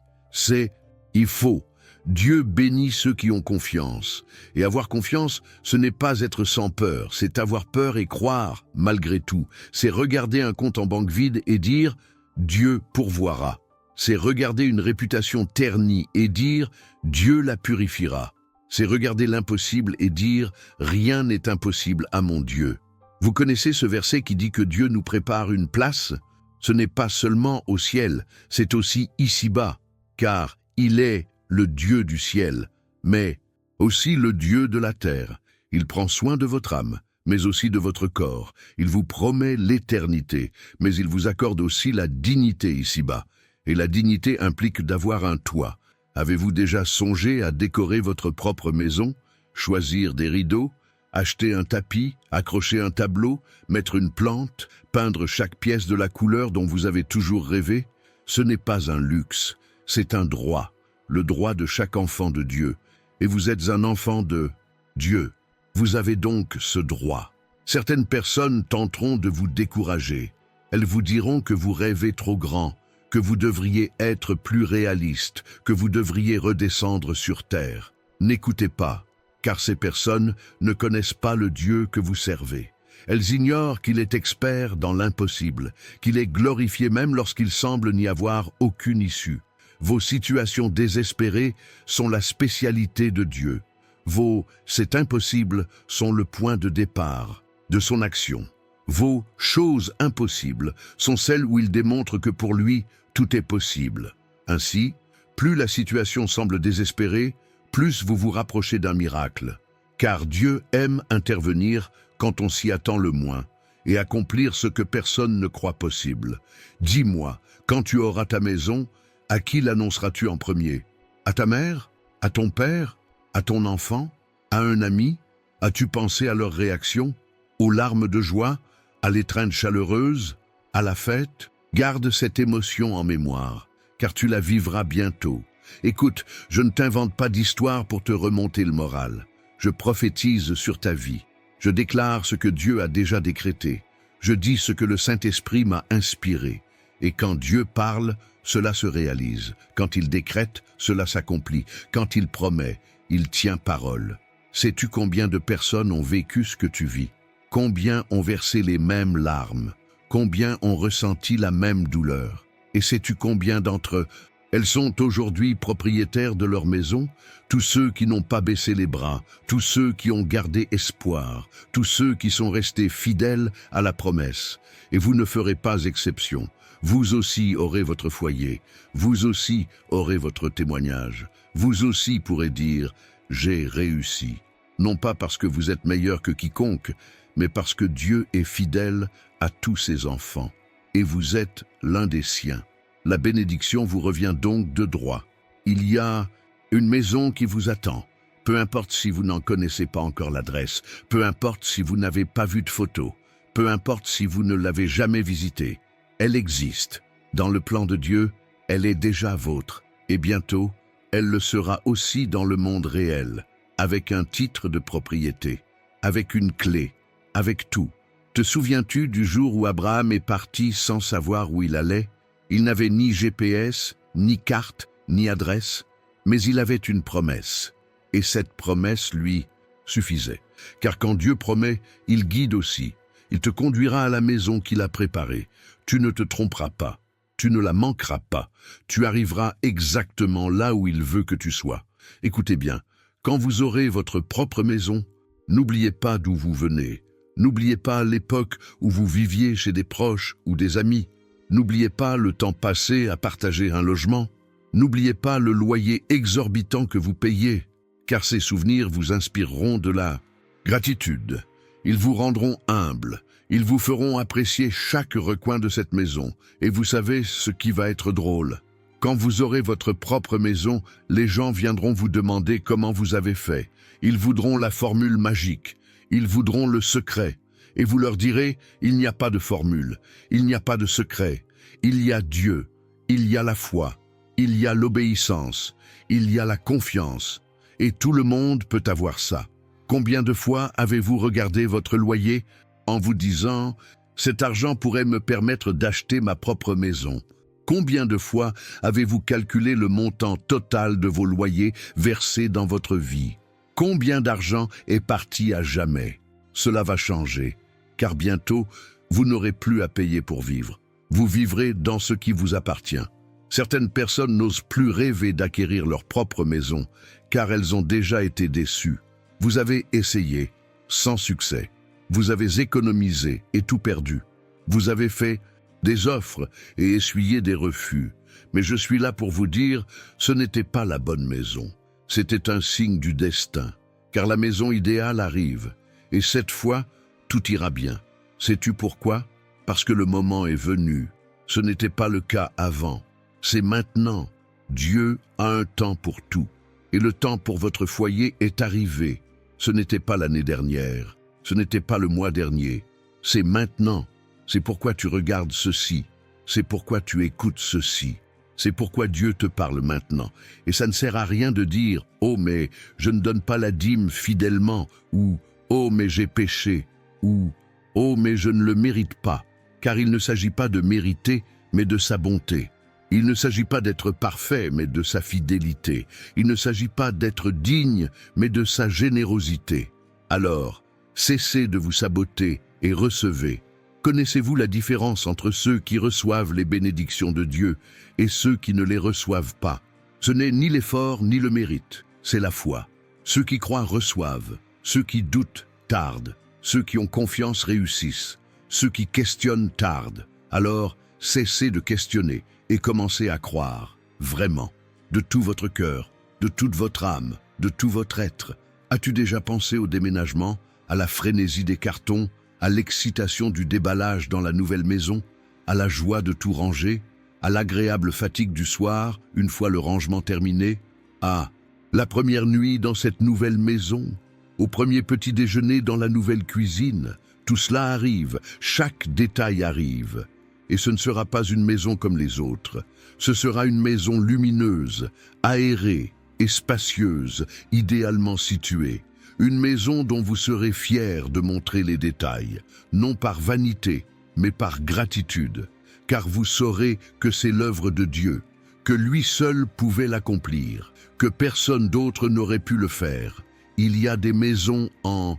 Il faut. Dieu bénit ceux qui ont confiance. Et avoir confiance, ce n'est pas être sans peur, c'est avoir peur et croire malgré tout. C'est regarder un compte en banque vide et dire « Dieu pourvoira ». C'est regarder une réputation ternie et dire « Dieu la purifiera ». C'est regarder l'impossible et dire « Rien n'est impossible à mon Dieu ». Vous connaissez ce verset qui dit que Dieu nous prépare une place? Ce n'est pas seulement au ciel, c'est aussi ici-bas, car il est le Dieu du ciel, mais aussi le Dieu de la terre. Il prend soin de votre âme, mais aussi de votre corps. Il vous promet l'éternité, mais il vous accorde aussi la dignité ici-bas. Et la dignité implique d'avoir un toit. Avez-vous déjà songé à décorer votre propre maison, choisir des rideaux, acheter un tapis, accrocher un tableau, mettre une plante, peindre chaque pièce de la couleur dont vous avez toujours rêvé? Ce n'est pas un luxe, c'est un droit, le droit de chaque enfant de Dieu. Et vous êtes un enfant de Dieu. Vous avez donc ce droit. Certaines personnes tenteront de vous décourager. Elles vous diront que vous rêvez trop grand, que vous devriez être plus réaliste, que vous devriez redescendre sur terre. N'écoutez pas, car ces personnes ne connaissent pas le Dieu que vous servez. Elles ignorent qu'il est expert dans l'impossible, qu'il est glorifié même lorsqu'il semble n'y avoir aucune issue. Vos situations désespérées sont la spécialité de Dieu. Vos « c'est impossible » sont le point de départ de son action. Vos « choses impossibles » sont celles où il démontre que pour lui, tout est possible. Ainsi, plus la situation semble désespérée, plus vous vous rapprochez d'un miracle. Car Dieu aime intervenir quand on s'y attend le moins et accomplir ce que personne ne croit possible. Dis-moi, quand tu auras ta maison, à qui l'annonceras-tu en premier? À ta mère? À ton père? À ton enfant? À un ami? As-tu pensé à leur réaction? Aux larmes de joie? À l'étreinte chaleureuse? À la fête? Garde cette émotion en mémoire, car tu la vivras bientôt. Écoute, je ne t'invente pas d'histoire pour te remonter le moral. Je prophétise sur ta vie. Je déclare ce que Dieu a déjà décrété. Je dis ce que le Saint-Esprit m'a inspiré. Et quand Dieu parle, cela se réalise. Quand il décrète, cela s'accomplit. Quand il promet, il tient parole. Sais-tu combien de personnes ont vécu ce que tu vis? Combien ont versé les mêmes larmes? Combien ont ressenti la même douleur? Et sais-tu combien d'entre eux, elles sont aujourd'hui propriétaires de leur maison? Tous ceux qui n'ont pas baissé les bras, tous ceux qui ont gardé espoir, tous ceux qui sont restés fidèles à la promesse. Et vous ne ferez pas exception. Vous aussi aurez votre foyer, vous aussi aurez votre témoignage. Vous aussi pourrez dire « j'ai réussi ». Non pas parce que vous êtes meilleur que quiconque, mais parce que Dieu est fidèle à tous ses enfants. Et vous êtes l'un des siens. La bénédiction vous revient donc de droit. Il y a une maison qui vous attend. Peu importe si vous n'en connaissez pas encore l'adresse, peu importe si vous n'avez pas vu de photo, peu importe si vous ne l'avez jamais visitée. Elle existe. Dans le plan de Dieu, elle est déjà vôtre. Et bientôt, elle le sera aussi dans le monde réel, avec un titre de propriété, avec une clé, avec tout. Te souviens-tu du jour où Abraham est parti sans savoir où il allait? Il n'avait ni GPS, ni carte, ni adresse, mais il avait une promesse. Et cette promesse, lui, suffisait. Car quand Dieu promet, il guide aussi. Il te conduira à la maison qu'il a préparée. Tu ne te tromperas pas. Tu ne la manqueras pas. Tu arriveras exactement là où il veut que tu sois. Écoutez bien, quand vous aurez votre propre maison, n'oubliez pas d'où vous venez. N'oubliez pas l'époque où vous viviez chez des proches ou des amis. N'oubliez pas le temps passé à partager un logement. N'oubliez pas le loyer exorbitant que vous payez, car ces souvenirs vous inspireront de la gratitude. Ils vous rendront humble. Ils vous feront apprécier chaque recoin de cette maison. Et vous savez ce qui va être drôle. Quand vous aurez votre propre maison, les gens viendront vous demander comment vous avez fait. Ils voudront la formule magique. Ils voudront le secret. Et vous leur direz, il n'y a pas de formule, il n'y a pas de secret. Il y a Dieu, il y a la foi, il y a l'obéissance, il y a la confiance. Et tout le monde peut avoir ça. Combien de fois avez-vous regardé votre loyer en vous disant « cet argent pourrait me permettre d'acheter ma propre maison ». Combien de fois avez-vous calculé le montant total de vos loyers versés dans votre vie? Combien d'argent est parti à jamais? Cela va changer, car bientôt, vous n'aurez plus à payer pour vivre. Vous vivrez dans ce qui vous appartient. Certaines personnes n'osent plus rêver d'acquérir leur propre maison, car elles ont déjà été déçues. Vous avez essayé, sans succès. Vous avez économisé et tout perdu. Vous avez fait des offres et essuyé des refus. Mais je suis là pour vous dire, ce n'était pas la bonne maison. C'était un signe du destin, car la maison idéale arrive. Et cette fois, tout ira bien. Sais-tu pourquoi? Parce que le moment est venu. Ce n'était pas le cas avant. C'est maintenant. Dieu a un temps pour tout. Et le temps pour votre foyer est arrivé. Ce n'était pas l'année dernière. Ce n'était pas le mois dernier. C'est maintenant. C'est pourquoi tu regardes ceci. C'est pourquoi tu écoutes ceci. C'est pourquoi Dieu te parle maintenant. Et ça ne sert à rien de dire « Oh, mais je ne donne pas la dîme fidèlement » ou « Oh, mais j'ai péché » ou « Oh, mais je ne le mérite pas ». Car il ne s'agit pas de mériter, mais de sa bonté. Il ne s'agit pas d'être parfait, mais de sa fidélité. Il ne s'agit pas d'être digne, mais de sa générosité. Alors, cessez de vous saboter et recevez. Connaissez-vous la différence entre ceux qui reçoivent les bénédictions de Dieu et ceux qui ne les reçoivent pas? Ce n'est ni l'effort ni le mérite, c'est la foi. Ceux qui croient reçoivent, ceux qui doutent tardent, ceux qui ont confiance réussissent, ceux qui questionnent tardent. Alors, cessez de questionner et commencez à croire, vraiment, de tout votre cœur, de toute votre âme, de tout votre être. As-tu déjà pensé au déménagement, à la frénésie des cartons, à l'excitation du déballage dans la nouvelle maison, à la joie de tout ranger, à l'agréable fatigue du soir, une fois le rangement terminé, à la première nuit dans cette nouvelle maison, au premier petit déjeuner dans la nouvelle cuisine? Tout cela arrive, chaque détail arrive. Et ce ne sera pas une maison comme les autres. Ce sera une maison lumineuse, aérée et spacieuse, idéalement située. Une maison dont vous serez fiers de montrer les détails, non par vanité, mais par gratitude. Car vous saurez que c'est l'œuvre de Dieu, que lui seul pouvait l'accomplir, que personne d'autre n'aurait pu le faire. Il y a des maisons en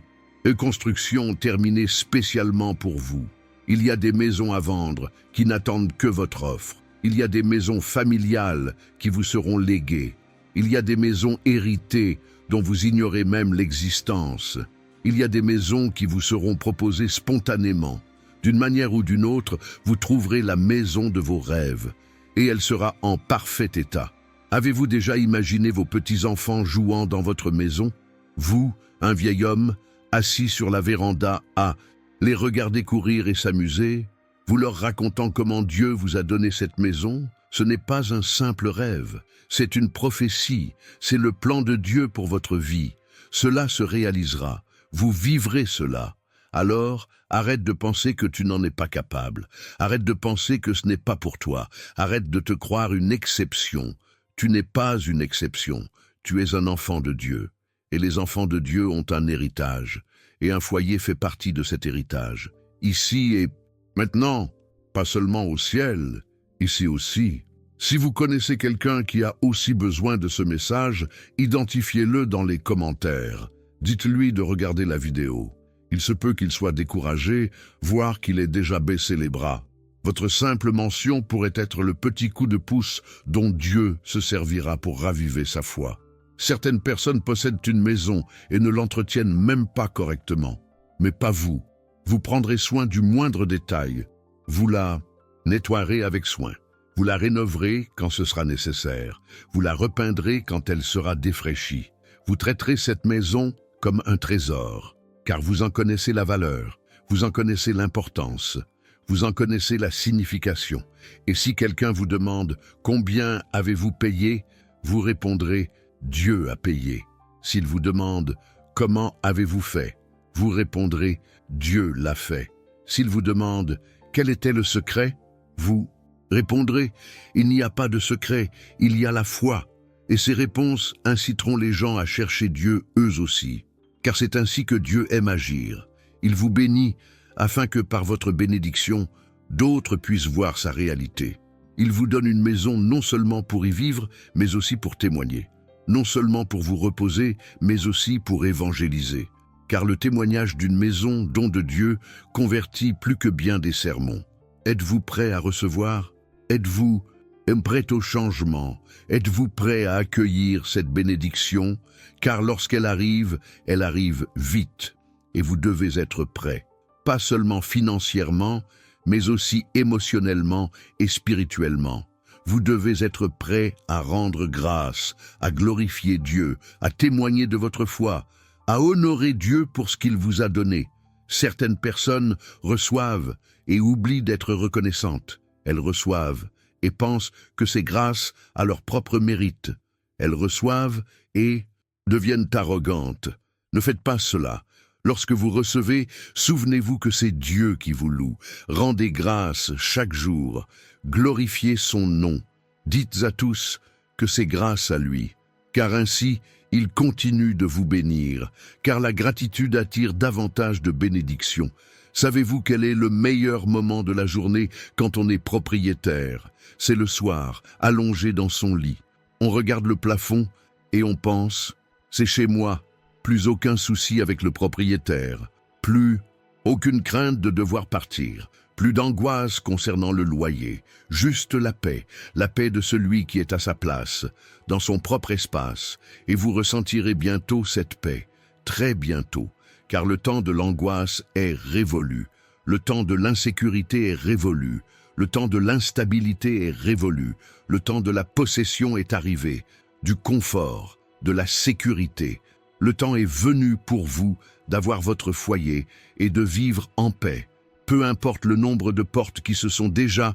construction terminées spécialement pour vous. Il y a des maisons à vendre qui n'attendent que votre offre. Il y a des maisons familiales qui vous seront léguées. Il y a des maisons héritées dont vous ignorez même l'existence. Il y a des maisons qui vous seront proposées spontanément. D'une manière ou d'une autre, vous trouverez la maison de vos rêves, et elle sera en parfait état. Avez-vous déjà imaginé vos petits-enfants jouant dans votre maison? Vous, un vieil homme, assis sur la véranda à les regarder courir et s'amuser, vous leur racontant comment Dieu vous a donné cette maison? Ce n'est pas un simple rêve, c'est une prophétie, c'est le plan de Dieu pour votre vie. Cela se réalisera, vous vivrez cela. Alors, arrête de penser que tu n'en es pas capable, arrête de penser que ce n'est pas pour toi, arrête de te croire une exception. Tu n'es pas une exception, tu es un enfant de Dieu. Et les enfants de Dieu ont un héritage, et un foyer fait partie de cet héritage. Ici et maintenant, pas seulement au ciel, ici aussi. Si vous connaissez quelqu'un qui a aussi besoin de ce message, identifiez-le dans les commentaires. Dites-lui de regarder la vidéo. Il se peut qu'il soit découragé, voire qu'il ait déjà baissé les bras. Votre simple mention pourrait être le petit coup de pouce dont Dieu se servira pour raviver sa foi. Certaines personnes possèdent une maison et ne l'entretiennent même pas correctement. Mais pas vous. Vous prendrez soin du moindre détail. Vous la nettoierez avec soin. Vous la rénoverez quand ce sera nécessaire. Vous la repeindrez quand elle sera défraîchie. Vous traiterez cette maison comme un trésor, car vous en connaissez la valeur, vous en connaissez l'importance, vous en connaissez la signification. Et si quelqu'un vous demande « Combien avez-vous payé ?», vous répondrez « Dieu a payé ». S'il vous demande « Comment avez-vous fait ?», vous répondrez « Dieu l'a fait ». S'il vous demande « Quel était le secret ?», vous répondrez « Il n'y a pas de secret, il y a la foi ». Et ces réponses inciteront les gens à chercher Dieu eux aussi. Car c'est ainsi que Dieu aime agir. Il vous bénit afin que par votre bénédiction, d'autres puissent voir sa réalité. Il vous donne une maison non seulement pour y vivre, mais aussi pour témoigner. Non seulement pour vous reposer, mais aussi pour évangéliser. Car le témoignage d'une maison, don de Dieu, convertit plus que bien des sermons. Êtes-vous prêt à recevoir? Êtes-vous prêt au changement? Êtes-vous prêt à accueillir cette bénédiction? Car lorsqu'elle arrive vite. Et vous devez être prêt. Pas seulement financièrement, mais aussi émotionnellement et spirituellement. Vous devez être prêt à rendre grâce, à glorifier Dieu, à témoigner de votre foi, à honorer Dieu pour ce qu'il vous a donné. Certaines personnes reçoivent et oublient d'être reconnaissantes. Elles reçoivent et pensent que c'est grâce à leur propre mérite. Elles reçoivent et deviennent arrogantes. Ne faites pas cela. Lorsque vous recevez, souvenez-vous que c'est Dieu qui vous loue. Rendez grâce chaque jour. Glorifiez son nom. Dites à tous que c'est grâce à lui. Car ainsi, il continue de vous bénir. Car la gratitude attire davantage de bénédictions. Savez-vous quel est le meilleur moment de la journée quand on est propriétaire? C'est le soir, allongé dans son lit. On regarde le plafond et on pense « c'est chez moi ». Plus aucun souci avec le propriétaire. Plus aucune crainte de devoir partir. Plus d'angoisse concernant le loyer. Juste la paix de celui qui est à sa place, dans son propre espace. Et vous ressentirez bientôt cette paix, très bientôt. Car le temps de l'angoisse est révolu. Le temps de l'insécurité est révolu. Le temps de l'instabilité est révolu. Le temps de la possession est arrivé. Du confort, de la sécurité. Le temps est venu pour vous d'avoir votre foyer et de vivre en paix. Peu importe le nombre de portes qui se sont déjà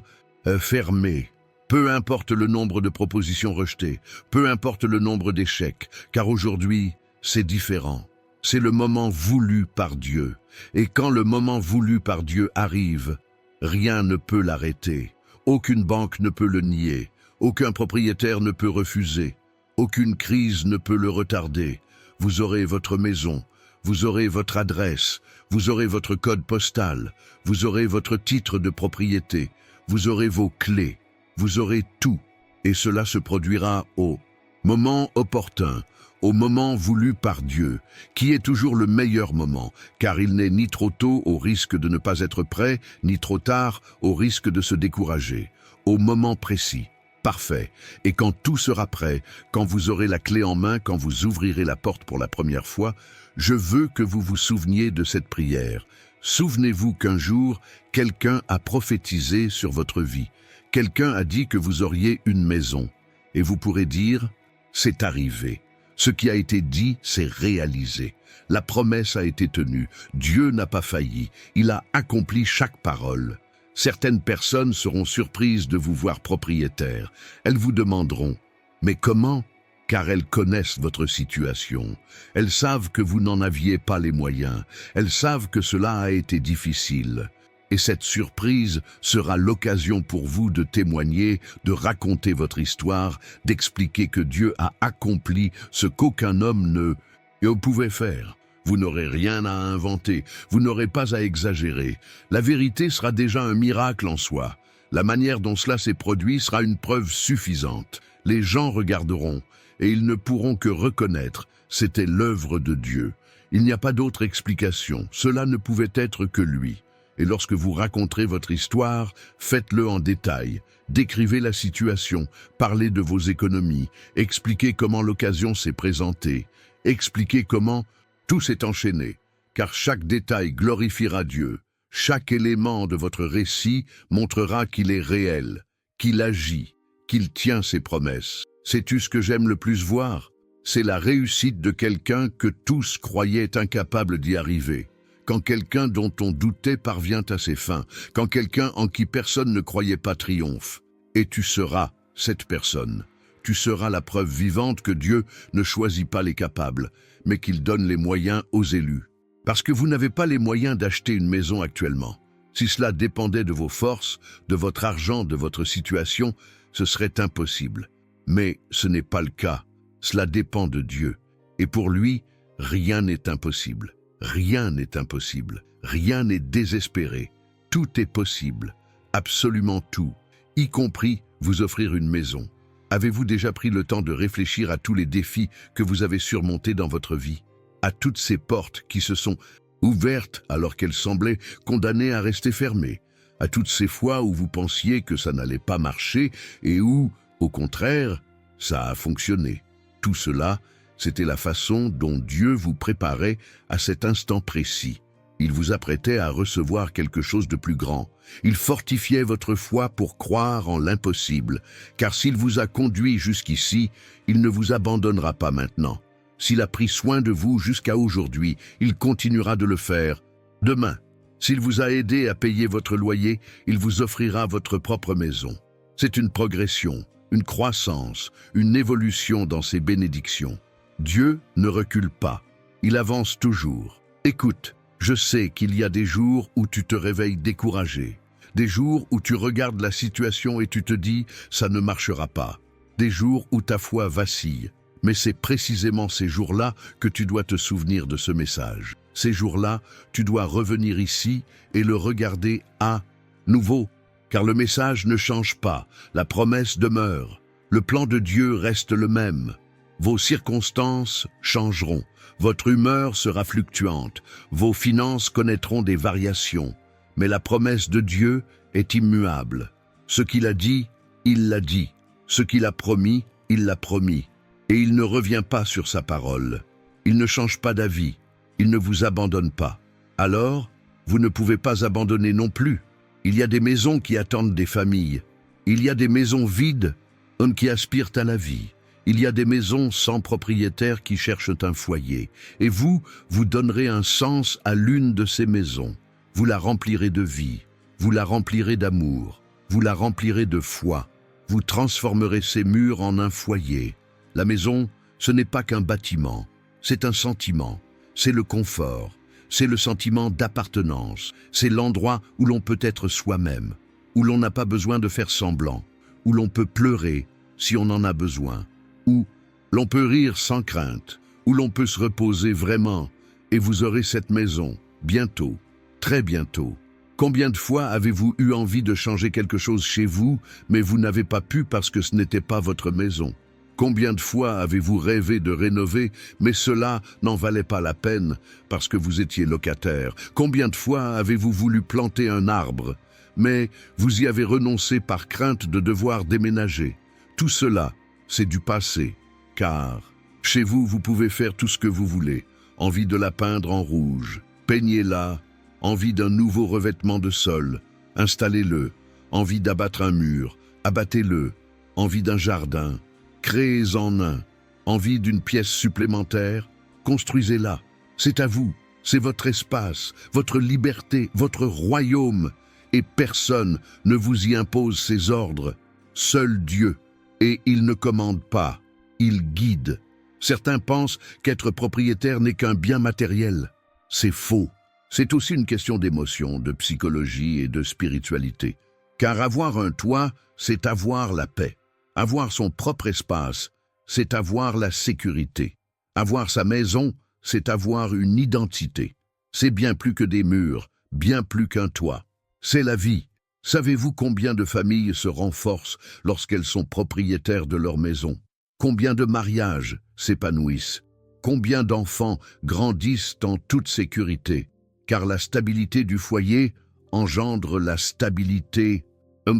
fermées. Peu importe le nombre de propositions rejetées. Peu importe le nombre d'échecs. Car aujourd'hui, c'est différent. C'est le moment voulu par Dieu. Et quand le moment voulu par Dieu arrive, rien ne peut l'arrêter. Aucune banque ne peut le nier. Aucun propriétaire ne peut refuser. Aucune crise ne peut le retarder. Vous aurez votre maison, vous aurez votre adresse, vous aurez votre code postal, vous aurez votre titre de propriété, vous aurez vos clés, vous aurez tout. Et cela se produira au moment opportun, au moment voulu par Dieu, qui est toujours le meilleur moment, car il n'est ni trop tôt au risque de ne pas être prêt, ni trop tard au risque de se décourager. Au moment précis. Parfait. Et quand tout sera prêt, quand vous aurez la clé en main, quand vous ouvrirez la porte pour la première fois, je veux que vous vous souveniez de cette prière. Souvenez-vous qu'un jour, quelqu'un a prophétisé sur votre vie. Quelqu'un a dit que vous auriez une maison. Et vous pourrez dire, c'est arrivé. Ce qui a été dit, c'est réalisé. La promesse a été tenue. Dieu n'a pas failli. Il a accompli chaque parole. Certaines personnes seront surprises de vous voir propriétaire. Elles vous demanderont « Mais comment ?» Car elles connaissent votre situation. Elles savent que vous n'en aviez pas les moyens. Elles savent que cela a été difficile. Et cette surprise sera l'occasion pour vous de témoigner, de raconter votre histoire, d'expliquer que Dieu a accompli ce qu'aucun homme ne pouvait faire. Vous n'aurez rien à inventer, vous n'aurez pas à exagérer. La vérité sera déjà un miracle en soi. La manière dont cela s'est produit sera une preuve suffisante. Les gens regarderont et ils ne pourront que reconnaître, c'était l'œuvre de Dieu. Il n'y a pas d'autre explication, cela ne pouvait être que lui. Et lorsque vous raconterez votre histoire, faites-le en détail. Décrivez la situation, parlez de vos économies, expliquez comment l'occasion s'est présentée, expliquez comment tout s'est enchaîné, car chaque détail glorifiera Dieu. Chaque élément de votre récit montrera qu'il est réel, qu'il agit, qu'il tient ses promesses. Sais-tu ce que j'aime le plus voir? C'est la réussite de quelqu'un que tous croyaient incapable d'y arriver. Quand quelqu'un dont on doutait parvient à ses fins, quand quelqu'un en qui personne ne croyait pas triomphe. Et tu seras cette personne. Tu seras la preuve vivante que Dieu ne choisit pas les capables, mais qu'il donne les moyens aux élus. Parce que vous n'avez pas les moyens d'acheter une maison actuellement. Si cela dépendait de vos forces, de votre argent, de votre situation, ce serait impossible. Mais ce n'est pas le cas. Cela dépend de Dieu. Et pour lui, rien n'est impossible. Rien n'est impossible. Rien n'est désespéré. Tout est possible. Absolument tout. y compris vous offrir une maison. Avez-vous déjà pris le temps de réfléchir à tous les défis que vous avez surmontés dans votre vie, à toutes ces portes qui se sont ouvertes alors qu'elles semblaient condamnées à rester fermées, à toutes ces fois où vous pensiez que ça n'allait pas marcher et où, au contraire, ça a fonctionné. Tout cela, c'était la façon dont Dieu vous préparait à cet instant précis. Il vous apprêtait à recevoir quelque chose de plus grand. Il fortifiait votre foi pour croire en l'impossible, car s'il vous a conduit jusqu'ici, il ne vous abandonnera pas maintenant. S'il a pris soin de vous jusqu'à aujourd'hui, il continuera de le faire demain. S'il vous a aidé à payer votre loyer, il vous offrira votre propre maison. C'est une progression, une croissance, une évolution dans ses bénédictions. Dieu ne recule pas, il avance toujours. Écoute, je sais qu'il y a des jours où tu te réveilles découragé, des jours où tu regardes la situation et tu te dis « ça ne marchera pas », des jours où ta foi vacille. Mais c'est précisément ces jours-là que tu dois te souvenir de ce message. Ces jours-là, tu dois revenir ici et le regarder à nouveau, car le message ne change pas, la promesse demeure, le plan de Dieu reste le même. Vos circonstances changeront, votre humeur sera fluctuante, vos finances connaîtront des variations, mais la promesse de Dieu est immuable. Ce qu'il a dit, il l'a dit. Ce qu'il a promis, il l'a promis. Et il ne revient pas sur sa parole. Il ne change pas d'avis. Il ne vous abandonne pas. Alors, vous ne pouvez pas abandonner non plus. Il y a des maisons qui attendent des familles. Il y a des maisons vides, hommes qui aspirent à la vie. Il y a des maisons sans propriétaire qui cherchent un foyer. Et vous donnerez un sens à l'une de ces maisons. Vous la remplirez de vie. Vous la remplirez d'amour. Vous la remplirez de foi. Vous transformerez ces murs en un foyer. La maison, ce n'est pas qu'un bâtiment. C'est un sentiment. C'est le confort. C'est le sentiment d'appartenance. C'est l'endroit où l'on peut être soi-même. Où l'on n'a pas besoin de faire semblant. Où l'on peut pleurer si on en a besoin. Où l'on peut rire sans crainte, où l'on peut se reposer vraiment, et vous aurez cette maison, bientôt, très bientôt. Combien de fois avez-vous eu envie de changer quelque chose chez vous, mais vous n'avez pas pu parce que ce n'était pas votre maison? Combien de fois avez-vous rêvé de rénover, mais cela n'en valait pas la peine parce que vous étiez locataire? Combien de fois avez-vous voulu planter un arbre, mais vous y avez renoncé par crainte de devoir déménager? Tout cela, c'est du passé, car chez vous, vous pouvez faire tout ce que vous voulez. Envie de la peindre en rouge, peignez-la. Envie d'un nouveau revêtement de sol, installez-le. Envie d'abattre un mur, abattez-le. Envie d'un jardin, créez-en un. Envie d'une pièce supplémentaire, construisez-la. C'est à vous, c'est votre espace, votre liberté, votre royaume. Et personne ne vous y impose ses ordres. Seul Dieu. Et il ne commande pas, il guide. Certains pensent qu'être propriétaire n'est qu'un bien matériel. C'est faux. C'est aussi une question d'émotion, de psychologie et de spiritualité. Car avoir un toit, c'est avoir la paix. Avoir son propre espace, c'est avoir la sécurité. Avoir sa maison, c'est avoir une identité. C'est bien plus que des murs, bien plus qu'un toit. C'est la vie. Savez-vous combien de familles se renforcent lorsqu'elles sont propriétaires de leur maison? Combien de mariages s'épanouissent? Combien d'enfants grandissent en toute sécurité? Car la stabilité du foyer engendre la stabilité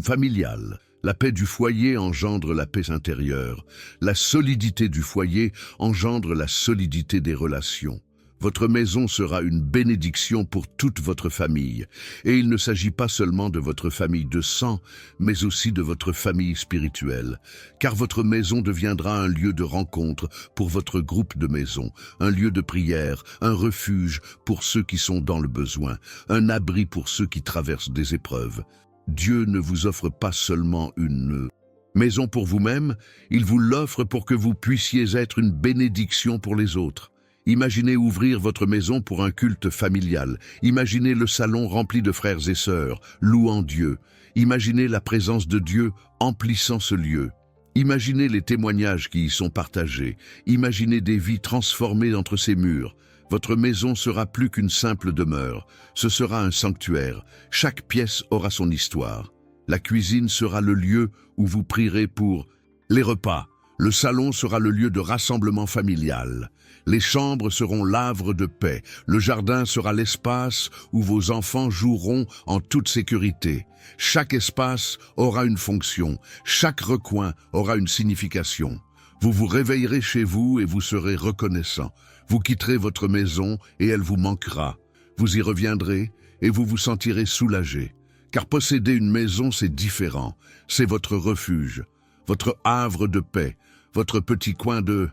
familiale. La paix du foyer engendre la paix intérieure. La solidité du foyer engendre la solidité des relations. Votre maison sera une bénédiction pour toute votre famille. Et il ne s'agit pas seulement de votre famille de sang, mais aussi de votre famille spirituelle. Car votre maison deviendra un lieu de rencontre pour votre groupe de maisons, un lieu de prière, un refuge pour ceux qui sont dans le besoin, un abri pour ceux qui traversent des épreuves. Dieu ne vous offre pas seulement une maison pour vous-même, il vous l'offre pour que vous puissiez être une bénédiction pour les autres. Imaginez ouvrir votre maison pour un culte familial. Imaginez le salon rempli de frères et sœurs, louant Dieu. Imaginez la présence de Dieu emplissant ce lieu. Imaginez les témoignages qui y sont partagés. Imaginez des vies transformées entre ces murs. Votre maison sera plus qu'une simple demeure. Ce sera un sanctuaire. Chaque pièce aura son histoire. La cuisine sera le lieu où vous prierez pour les repas. Le salon sera le lieu de rassemblement familial. Les chambres seront l'havre de paix. Le jardin sera l'espace où vos enfants joueront en toute sécurité. Chaque espace aura une fonction. Chaque recoin aura une signification. Vous vous réveillerez chez vous et vous serez reconnaissant. Vous quitterez votre maison et elle vous manquera. Vous y reviendrez et vous vous sentirez soulagé. Car posséder une maison, c'est différent. C'est votre refuge, votre havre de paix, votre petit coin de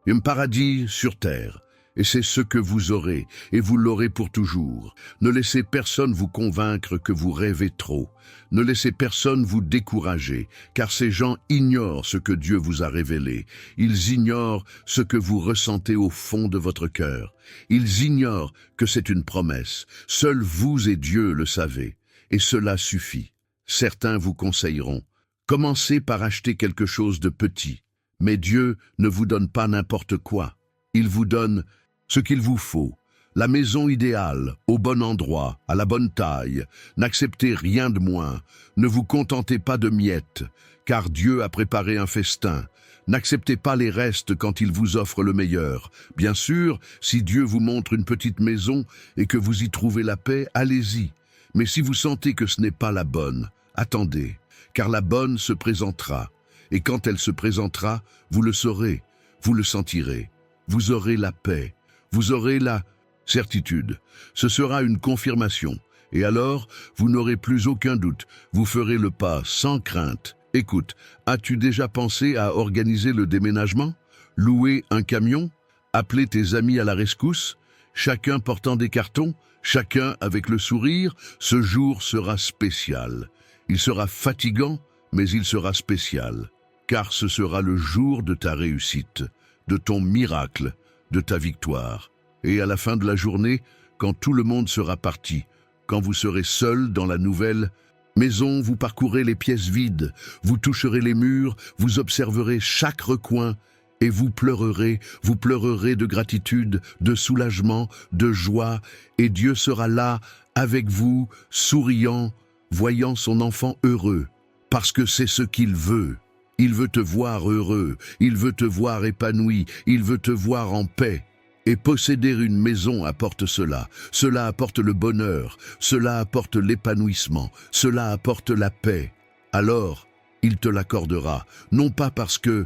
un paradis sur terre. Et c'est ce que vous aurez, et vous l'aurez pour toujours. Ne laissez personne vous convaincre que vous rêvez trop. Ne laissez personne vous décourager, car ces gens ignorent ce que Dieu vous a révélé. Ils ignorent ce que vous ressentez au fond de votre cœur. Ils ignorent que c'est une promesse. Seuls vous et Dieu le savez. Et cela suffit. Certains vous conseilleront. Commencez par acheter quelque chose de petit. Mais Dieu ne vous donne pas n'importe quoi. Il vous donne ce qu'il vous faut. La maison idéale, au bon endroit, à la bonne taille. N'acceptez rien de moins. Ne vous contentez pas de miettes, car Dieu a préparé un festin. N'acceptez pas les restes quand il vous offre le meilleur. Bien sûr, si Dieu vous montre une petite maison et que vous y trouvez la paix, allez-y. Mais si vous sentez que ce n'est pas la bonne, attendez, car la bonne se présentera. Et quand elle se présentera, vous le saurez, vous le sentirez. Vous aurez la paix, vous aurez la certitude. Ce sera une confirmation. Et alors, vous n'aurez plus aucun doute. Vous ferez le pas sans crainte. Écoute, as-tu déjà pensé à organiser le déménagement? Louer un camion? Appeler tes amis à la rescousse? Chacun portant des cartons? Chacun avec le sourire? Ce jour sera spécial. Il sera fatigant, mais il sera spécial. Car ce sera le jour de ta réussite, de ton miracle, de ta victoire. Et à la fin de la journée, quand tout le monde sera parti, quand vous serez seul dans la nouvelle maison, vous parcourrez les pièces vides, vous toucherez les murs, vous observerez chaque recoin, et vous pleurerez de gratitude, de soulagement, de joie, et Dieu sera là, avec vous, souriant, voyant son enfant heureux, parce que c'est ce qu'il veut. Il veut te voir heureux, il veut te voir épanoui, il veut te voir en paix. Et posséder une maison apporte cela. Cela apporte le bonheur, cela apporte l'épanouissement, cela apporte la paix. Alors, il te l'accordera, non pas parce que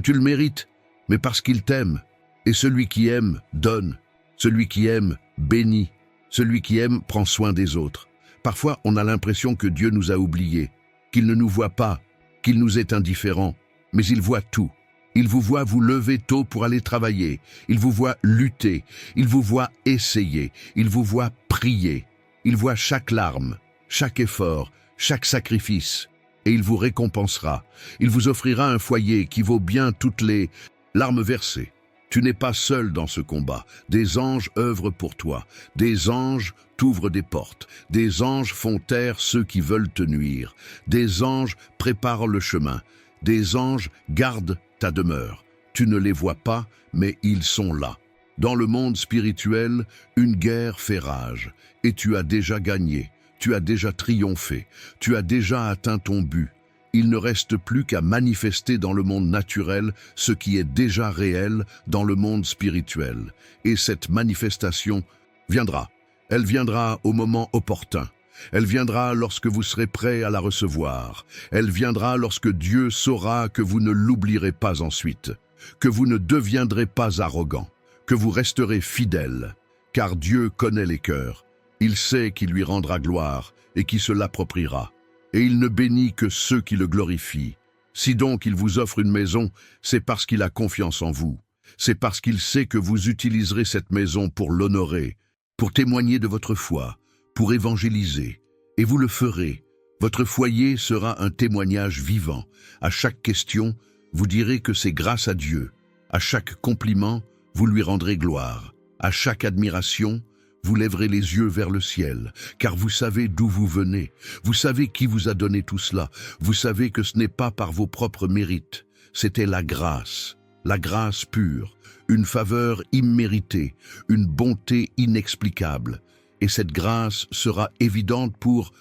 tu le mérites, mais parce qu'il t'aime. Et celui qui aime, donne. Celui qui aime, bénit. Celui qui aime, prend soin des autres. Parfois, on a l'impression que Dieu nous a oubliés, qu'il ne nous voit pas, qu'il nous est indifférent, mais il voit tout. Il vous voit vous lever tôt pour aller travailler, il vous voit lutter, il vous voit essayer, il vous voit prier, il voit chaque larme, chaque effort, chaque sacrifice, et il vous récompensera. Il vous offrira un foyer qui vaut bien toutes les larmes versées. Tu n'es pas seul dans ce combat. Des anges œuvrent pour toi. Des anges t'ouvrent des portes. Des anges font taire ceux qui veulent te nuire. Des anges préparent le chemin. Des anges gardent ta demeure. Tu ne les vois pas, mais ils sont là. Dans le monde spirituel, une guerre fait rage. Et tu as déjà gagné. Tu as déjà triomphé. Tu as déjà atteint ton but. Il ne reste plus qu'à manifester dans le monde naturel ce qui est déjà réel dans le monde spirituel. Et cette manifestation viendra. Elle viendra au moment opportun. Elle viendra lorsque vous serez prêt à la recevoir. Elle viendra lorsque Dieu saura que vous ne l'oublierez pas ensuite, que vous ne deviendrez pas arrogant, que vous resterez fidèle, car Dieu connaît les cœurs. Il sait qui lui rendra gloire et qui se l'appropriera. Et il ne bénit que ceux qui le glorifient. Si donc il vous offre une maison, c'est parce qu'il a confiance en vous. C'est parce qu'il sait que vous utiliserez cette maison pour l'honorer, pour témoigner de votre foi, pour évangéliser. Et vous le ferez. Votre foyer sera un témoignage vivant. À chaque question, vous direz que c'est grâce à Dieu. À chaque compliment, vous lui rendrez gloire. À chaque admiration, vous lèverez les yeux vers le ciel, car vous savez d'où vous venez. Vous savez qui vous a donné tout cela. Vous savez que ce n'est pas par vos propres mérites. C'était la grâce pure, une faveur imméritée, une bonté inexplicable. Et cette grâce sera évidente pour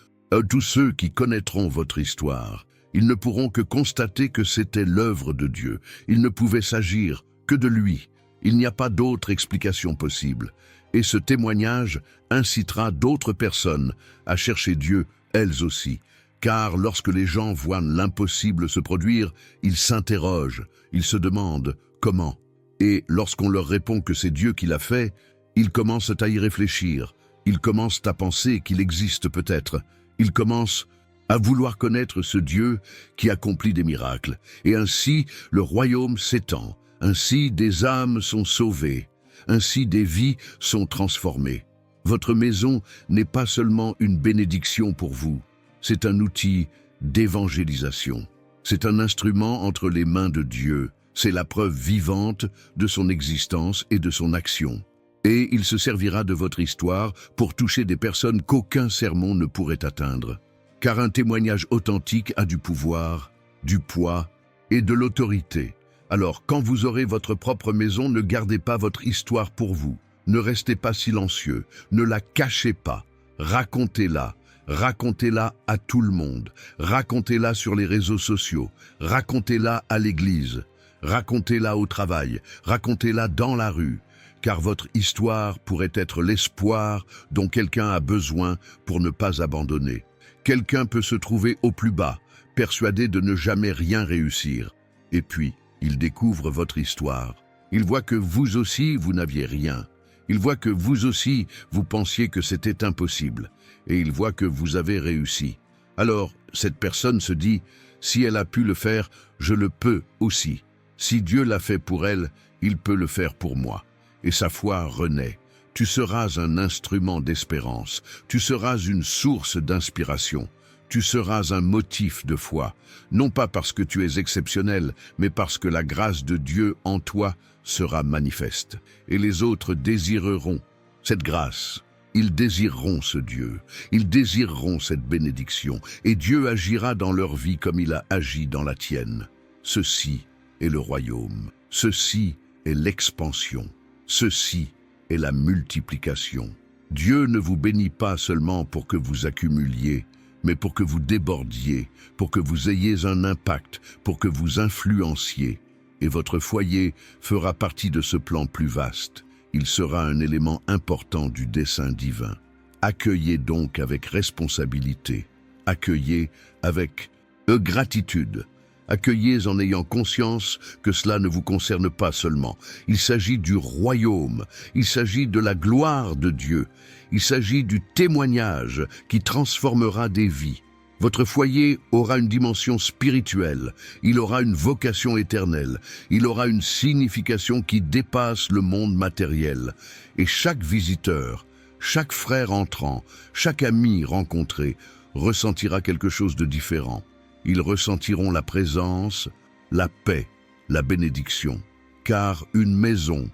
Tous ceux qui connaîtront votre histoire, ils ne pourront que constater que c'était l'œuvre de Dieu. Il ne pouvait s'agir que de lui. Il n'y a pas d'autre explication possible. Et ce témoignage incitera d'autres personnes à chercher Dieu, elles aussi. Car lorsque les gens voient l'impossible se produire, ils s'interrogent, ils se demandent comment. Et lorsqu'on leur répond que c'est Dieu qui l'a fait, ils commencent à y réfléchir. Ils commencent à penser qu'il existe peut-être. Ils commencent à vouloir connaître ce Dieu qui accomplit des miracles. Et ainsi, le royaume s'étend. Ainsi, des âmes sont sauvées. Ainsi, des vies sont transformées. Votre maison n'est pas seulement une bénédiction pour vous. C'est un outil d'évangélisation. C'est un instrument entre les mains de Dieu. C'est la preuve vivante de son existence et de son action. Et il se servira de votre histoire pour toucher des personnes qu'aucun sermon ne pourrait atteindre. Car un témoignage authentique a du pouvoir, du poids et de l'autorité. Alors, quand vous aurez votre propre maison, ne gardez pas votre histoire pour vous. Ne restez pas silencieux, ne la cachez pas. Racontez-la. Racontez-la à tout le monde. Racontez-la sur les réseaux sociaux. Racontez-la à l'église. Racontez-la au travail. Racontez-la dans la rue. Car votre histoire pourrait être l'espoir dont quelqu'un a besoin pour ne pas abandonner. Quelqu'un peut se trouver au plus bas, persuadé de ne jamais rien réussir. Et puis, il découvre votre histoire. Il voit que vous aussi, vous n'aviez rien. Il voit que vous aussi, vous pensiez que c'était impossible. Et il voit que vous avez réussi. Alors, cette personne se dit, si elle a pu le faire, je le peux aussi. Si Dieu l'a fait pour elle, il peut le faire pour moi. Et sa foi renaît. Tu seras un instrument d'espérance. Tu seras une source d'inspiration. Tu seras un motif de foi. Non pas parce que tu es exceptionnel, mais parce que la grâce de Dieu en toi sera manifeste. Et les autres désireront cette grâce. Ils désireront ce Dieu. Ils désireront cette bénédiction. Et Dieu agira dans leur vie comme il a agi dans la tienne. Ceci est le royaume. Ceci est l'expansion. Ceci est la multiplication. Dieu ne vous bénit pas seulement pour que vous accumuliez, mais pour que vous débordiez, pour que vous ayez un impact, pour que vous influenciez. Et votre foyer fera partie de ce plan plus vaste. Il sera un élément important du dessein divin. Accueillez donc avec responsabilité. Accueillez avec gratitude. Accueillez en ayant conscience que cela ne vous concerne pas seulement. Il s'agit du royaume, il s'agit de la gloire de Dieu, il s'agit du témoignage qui transformera des vies. Votre foyer aura une dimension spirituelle, il aura une vocation éternelle, il aura une signification qui dépasse le monde matériel. Et chaque visiteur, chaque frère entrant, chaque ami rencontré ressentira quelque chose de différent. Ils ressentiront la présence, la paix, la bénédiction. Car une maison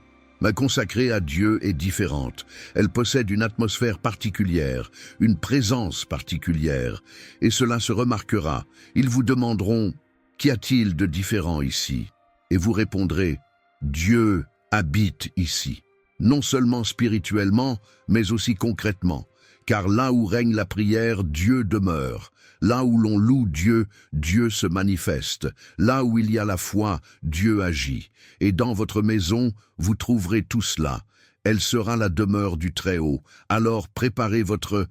consacrée à Dieu est différente. Elle possède une atmosphère particulière, une présence particulière. Et cela se remarquera. Ils vous demanderont « Qu'y a-t-il de différent ici ?» Et vous répondrez « Dieu habite ici. » Non seulement spirituellement, mais aussi concrètement. Car là où règne la prière, Dieu demeure. Là où l'on loue Dieu, Dieu se manifeste. Là où il y a la foi, Dieu agit. Et dans votre maison, vous trouverez tout cela. Elle sera la demeure du Très-Haut. Alors préparez votre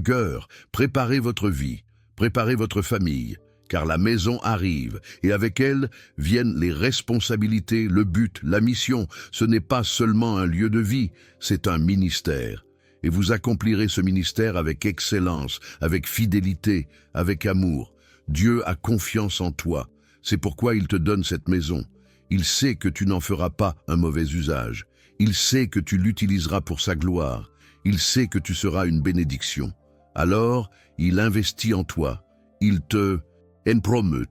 cœur, préparez votre vie, préparez votre famille. Car la maison arrive, et avec elle viennent les responsabilités, le but, la mission. Ce n'est pas seulement un lieu de vie, c'est un ministère. Et vous accomplirez ce ministère avec excellence, avec fidélité, avec amour. Dieu a confiance en toi. C'est pourquoi il te donne cette maison. Il sait que tu n'en feras pas un mauvais usage. Il sait que tu l'utiliseras pour sa gloire. Il sait que tu seras une bénédiction. Alors, il investit en toi. Il te promeut.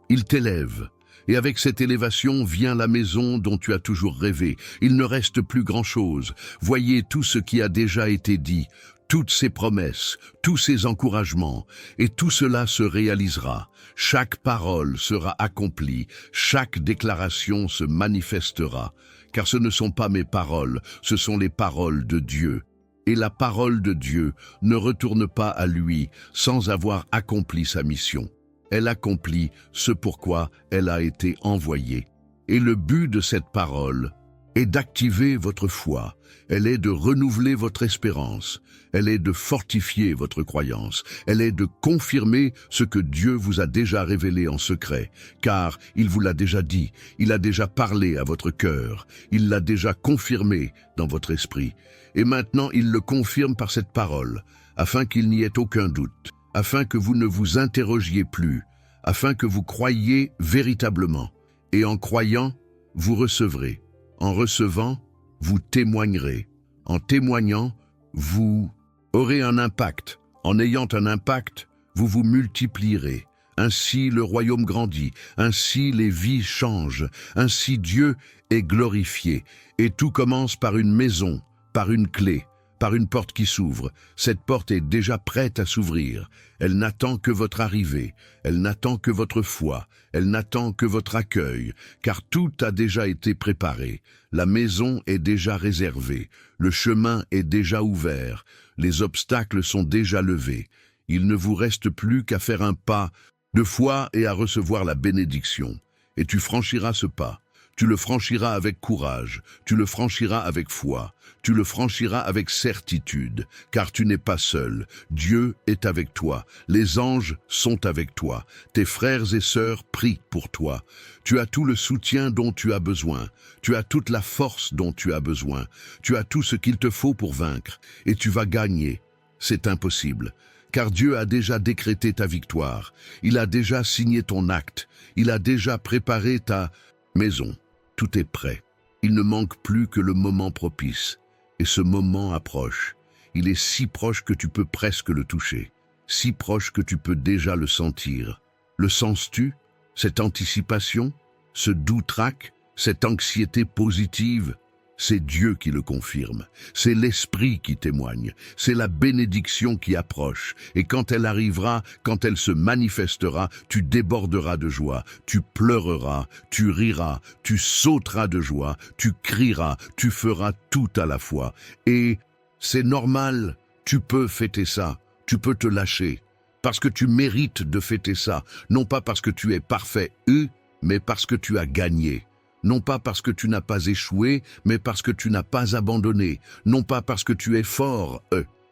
Il t'élève. Et avec cette élévation vient la maison dont tu as toujours rêvé. Il ne reste plus grand-chose. Voyez tout ce qui a déjà été dit, toutes ces promesses, tous ces encouragements, et tout cela se réalisera. Chaque parole sera accomplie, chaque déclaration se manifestera. Car ce ne sont pas mes paroles, ce sont les paroles de Dieu. Et la parole de Dieu ne retourne pas à lui sans avoir accompli sa mission. Elle accomplit ce pourquoi elle a été envoyée. Et le but de cette parole est d'activer votre foi, elle est de renouveler votre espérance, elle est de fortifier votre croyance, elle est de confirmer ce que Dieu vous a déjà révélé en secret, car il vous l'a déjà dit, il a déjà parlé à votre cœur, il l'a déjà confirmé dans votre esprit, et maintenant il le confirme par cette parole, afin qu'il n'y ait aucun doute, afin que vous ne vous interrogiez plus, afin que vous croyiez véritablement, et en croyant, vous recevrez. En recevant, vous témoignerez. En témoignant, vous aurez un impact. En ayant un impact, vous vous multiplierez. Ainsi le royaume grandit, ainsi les vies changent, ainsi Dieu est glorifié. Et tout commence par une maison, par une clé, par une porte qui s'ouvre. Cette porte est déjà prête à s'ouvrir. Elle n'attend que votre arrivée, elle n'attend que votre foi, elle n'attend que votre accueil, car tout a déjà été préparé. La maison est déjà réservée, le chemin est déjà ouvert, les obstacles sont déjà levés. Il ne vous reste plus qu'à faire un pas de foi et à recevoir la bénédiction. Et tu franchiras ce pas. Tu le franchiras avec courage, tu le franchiras avec foi, tu le franchiras avec certitude, car tu n'es pas seul. Dieu est avec toi, les anges sont avec toi, tes frères et sœurs prient pour toi. Tu as tout le soutien dont tu as besoin, tu as toute la force dont tu as besoin, tu as tout ce qu'il te faut pour vaincre, et tu vas gagner. C'est impossible, car Dieu a déjà décrété ta victoire, il a déjà signé ton acte, il a déjà préparé ta maison. Tout est prêt. Il ne manque plus que le moment propice. Et ce moment approche. Il est si proche que tu peux presque le toucher. Si proche que tu peux déjà le sentir. Le sens-tu? Cette anticipation? Ce doux trac? Cette anxiété positive? C'est Dieu qui le confirme. C'est l'Esprit qui témoigne. C'est la bénédiction qui approche. Et quand elle arrivera, quand elle se manifestera, tu déborderas de joie. Tu pleureras, tu riras, tu sauteras de joie, tu crieras, tu feras tout à la fois. Et c'est normal, tu peux fêter ça. Tu peux te lâcher. Parce que tu mérites de fêter ça. Non pas parce que tu es parfait, mais parce que tu as gagné. Non pas parce que tu n'as pas échoué, mais parce que tu n'as pas abandonné. Non pas parce que tu es fort,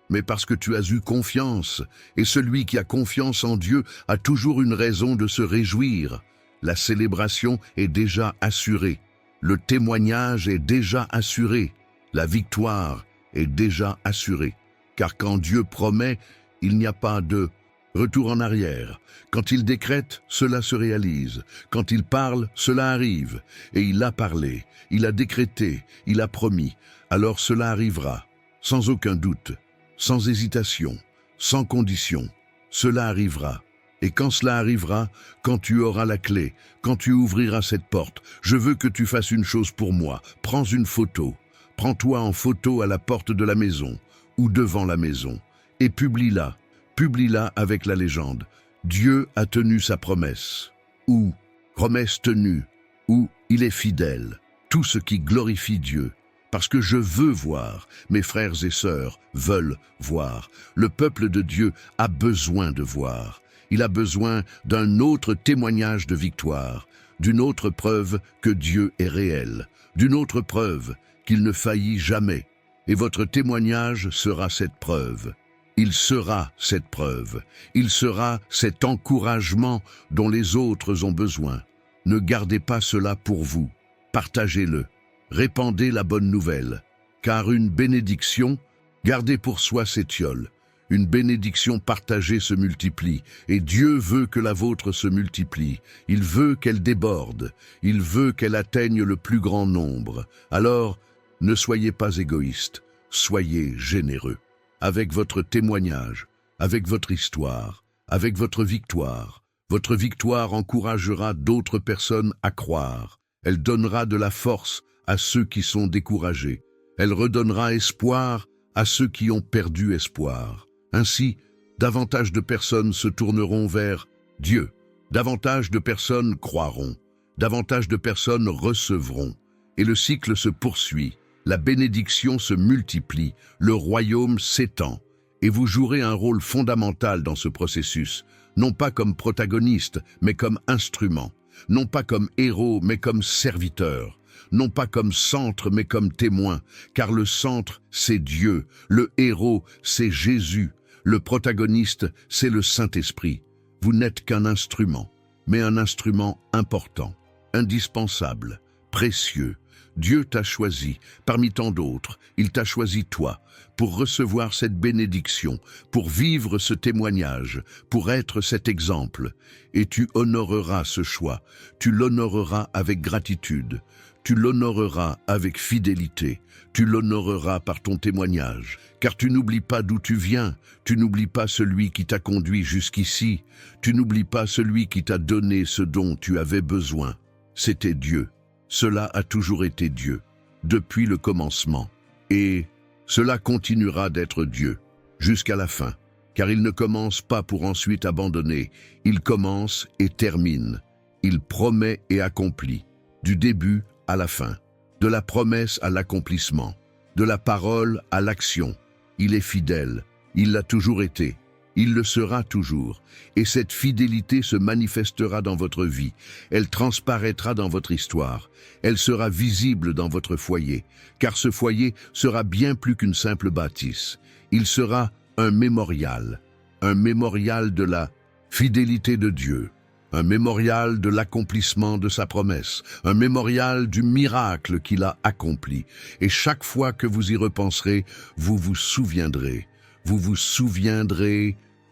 mais parce que tu as eu confiance. Et celui qui a confiance en Dieu a toujours une raison de se réjouir. La célébration est déjà assurée. Le témoignage est déjà assuré. La victoire est déjà assurée. Car quand Dieu promet, il n'y a pas de retour en arrière. Quand il décrète, cela se réalise. Quand il parle, cela arrive. Et il a parlé, il a décrété, il a promis. Alors cela arrivera, sans aucun doute, sans hésitation, sans condition. Cela arrivera. Et quand cela arrivera, quand tu auras la clé, quand tu ouvriras cette porte, je veux que tu fasses une chose pour moi. Prends une photo. Prends-toi en photo à la porte de la maison ou devant la maison et publie-la. Publie-la avec la légende. Dieu a tenu sa promesse. Ou promesse tenue. Ou il est fidèle. Tout ce qui glorifie Dieu. Parce que je veux voir, mes frères et sœurs veulent voir. Le peuple de Dieu a besoin de voir. Il a besoin d'un autre témoignage de victoire, d'une autre preuve que Dieu est réel, d'une autre preuve qu'il ne faillit jamais. Et votre témoignage sera cette preuve. Il sera cette preuve, il sera cet encouragement dont les autres ont besoin. Ne gardez pas cela pour vous, partagez-le, répandez la bonne nouvelle, car une bénédiction, gardée pour soi s'étiole, une bénédiction partagée se multiplie, et Dieu veut que la vôtre se multiplie, il veut qu'elle déborde, il veut qu'elle atteigne le plus grand nombre. Alors, ne soyez pas égoïste, soyez généreux. Avec votre témoignage, avec votre histoire, avec votre victoire. Votre victoire encouragera d'autres personnes à croire. Elle donnera de la force à ceux qui sont découragés. Elle redonnera espoir à ceux qui ont perdu espoir. Ainsi, davantage de personnes se tourneront vers Dieu. Davantage de personnes croiront. Davantage de personnes recevront. Et le cycle se poursuit. La bénédiction se multiplie, le royaume s'étend, et vous jouerez un rôle fondamental dans ce processus, non pas comme protagoniste, mais comme instrument, non pas comme héros, mais comme serviteur, non pas comme centre, mais comme témoin, car le centre, c'est Dieu, le héros, c'est Jésus, le protagoniste, c'est le Saint-Esprit. Vous n'êtes qu'un instrument, mais un instrument important, indispensable, précieux. Dieu t'a choisi, parmi tant d'autres, il t'a choisi toi, pour recevoir cette bénédiction, pour vivre ce témoignage, pour être cet exemple. Et tu honoreras ce choix, tu l'honoreras avec gratitude, tu l'honoreras avec fidélité, tu l'honoreras par ton témoignage, car tu n'oublies pas d'où tu viens, tu n'oublies pas celui qui t'a conduit jusqu'ici, tu n'oublies pas celui qui t'a donné ce dont tu avais besoin. C'était Dieu. Cela a toujours été Dieu, depuis le commencement. Et cela continuera d'être Dieu, jusqu'à la fin, car il ne commence pas pour ensuite abandonner, il commence et termine, il promet et accomplit, du début à la fin, de la promesse à l'accomplissement, de la parole à l'action. Il est fidèle, il l'a toujours été. Il le sera toujours, et cette fidélité se manifestera dans votre vie, elle transparaîtra dans votre histoire, elle sera visible dans votre foyer, car ce foyer sera bien plus qu'une simple bâtisse. Il sera un mémorial de la fidélité de Dieu, un mémorial de l'accomplissement de sa promesse, un mémorial du miracle qu'il a accompli. Et chaque fois que vous y repenserez, vous vous souviendrez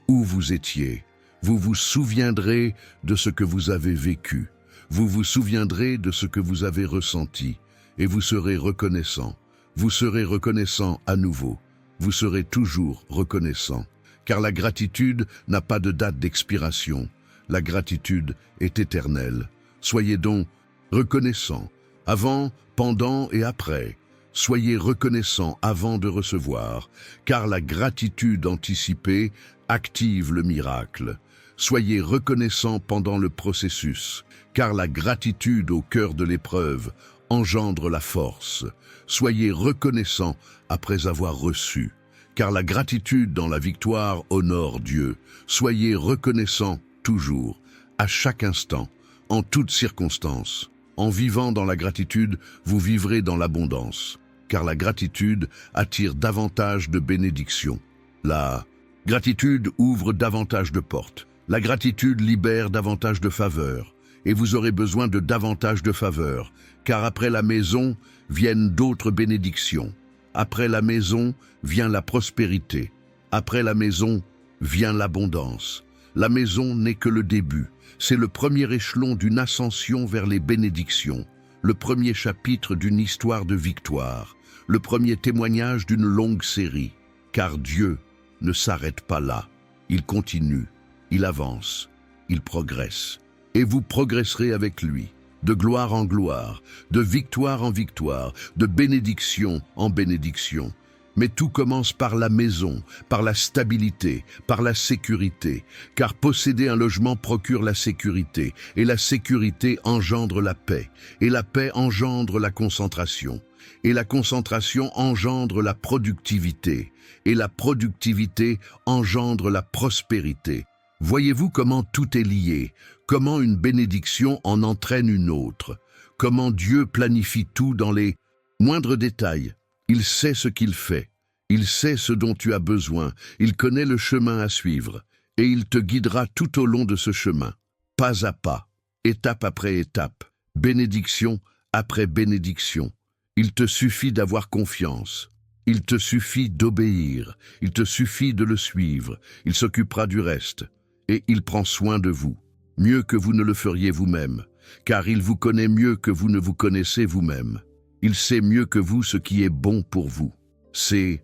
où vous étiez. Vous vous souviendrez de ce que vous avez vécu. Vous vous souviendrez de ce que vous avez ressenti. Et vous serez reconnaissant. Vous serez reconnaissant à nouveau. Vous serez toujours reconnaissant. Car la gratitude n'a pas de date d'expiration. La gratitude est éternelle. Soyez donc reconnaissant, avant, pendant et après. Soyez reconnaissant avant de recevoir, car la gratitude anticipée active le miracle. Soyez reconnaissant pendant le processus, car la gratitude au cœur de l'épreuve engendre la force. Soyez reconnaissant après avoir reçu, car la gratitude dans la victoire honore Dieu. Soyez reconnaissant toujours, à chaque instant, en toutes circonstances. En vivant dans la gratitude, vous vivrez dans l'abondance, car la gratitude attire davantage de bénédictions. La gratitude ouvre davantage de portes. La gratitude libère davantage de faveurs. Et vous aurez besoin de davantage de faveurs, car après la maison viennent d'autres bénédictions. Après la maison vient la prospérité. Après la maison vient l'abondance. La maison n'est que le début. C'est le premier échelon d'une ascension vers les bénédictions, le premier chapitre d'une histoire de victoire, le premier témoignage d'une longue série. Car Dieu ne s'arrête pas là. Il continue, il avance, il progresse. Et vous progresserez avec lui, de gloire en gloire, de victoire en victoire, de bénédiction en bénédiction. Mais tout commence par la maison, par la stabilité, par la sécurité, car posséder un logement procure la sécurité, et la sécurité engendre la paix, et la paix engendre la concentration, et la concentration engendre la productivité, et la productivité engendre la prospérité. Voyez-vous comment tout est lié, comment une bénédiction en entraîne une autre, comment Dieu planifie tout dans les moindres détails. Il sait ce qu'il fait, il sait ce dont tu as besoin, il connaît le chemin à suivre, et il te guidera tout au long de ce chemin, pas à pas, étape après étape, bénédiction après bénédiction. Il te suffit d'avoir confiance, il te suffit d'obéir, il te suffit de le suivre, il s'occupera du reste, et il prend soin de vous, mieux que vous ne le feriez vous-même, car il vous connaît mieux que vous ne vous connaissez vous-même. Il sait mieux que vous ce qui est bon pour vous. Ses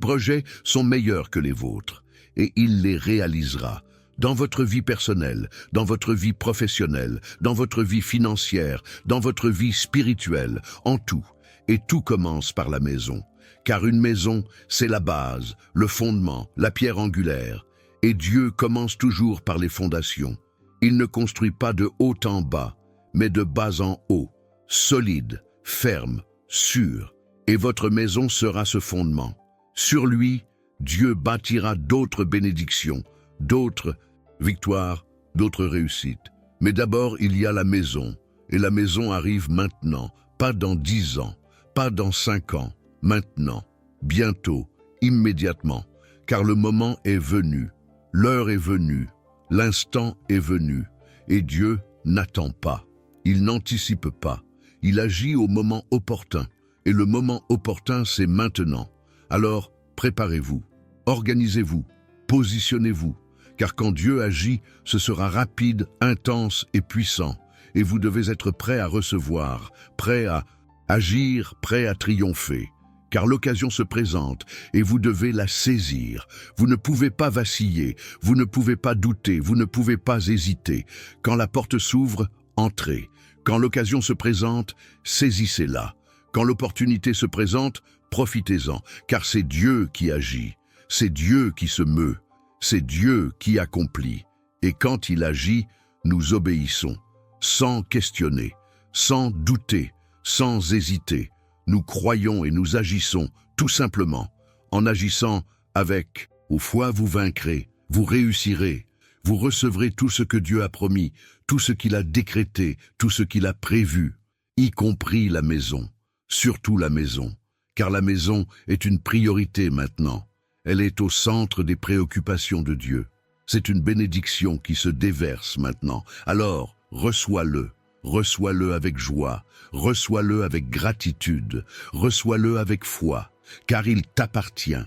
projets sont meilleurs que les vôtres, et il les réalisera dans votre vie personnelle, dans votre vie professionnelle, dans votre vie financière, dans votre vie spirituelle, en tout. Et tout commence par la maison, car une maison, c'est la base, le fondement, la pierre angulaire. Et Dieu commence toujours par les fondations. Il ne construit pas de haut en bas, mais de bas en haut, solide, ferme, sûr. et votre maison sera ce fondement. Sur lui, Dieu bâtira d'autres bénédictions, d'autres victoires, d'autres réussites. Mais d'abord, il y a la maison, et la maison arrive maintenant, pas dans 10 ans, pas dans 5 ans, maintenant, bientôt, immédiatement, car le moment est venu, l'heure est venue, l'instant est venu, et Dieu n'attend pas, il n'anticipe pas, il agit au moment opportun, et le moment opportun c'est maintenant. Alors, préparez-vous, organisez-vous, positionnez-vous, car quand Dieu agit, ce sera rapide, intense et puissant, et vous devez être prêt à recevoir, prêt à agir, prêt à triompher, car l'occasion se présente et vous devez la saisir. Vous ne pouvez pas vaciller, vous ne pouvez pas douter, vous ne pouvez pas hésiter. Quand la porte s'ouvre, entrez. Quand l'occasion se présente, saisissez-la. Quand l'opportunité se présente, profitez-en, car c'est Dieu qui agit, c'est Dieu qui se meut, c'est Dieu qui accomplit. Et quand il agit, nous obéissons, sans questionner, sans douter, sans hésiter. Nous croyons et nous agissons, tout simplement. En agissant avec « Au foi vous vaincrez, vous réussirez, vous recevrez tout ce que Dieu a promis, tout ce qu'il a décrété, tout ce qu'il a prévu, y compris la maison, surtout la maison, car la maison est une priorité maintenant. Elle est au centre des préoccupations de Dieu. C'est une bénédiction qui se déverse maintenant. Alors, reçois-le. Reçois-le avec joie, reçois-le avec gratitude, reçois-le avec foi, car il t'appartient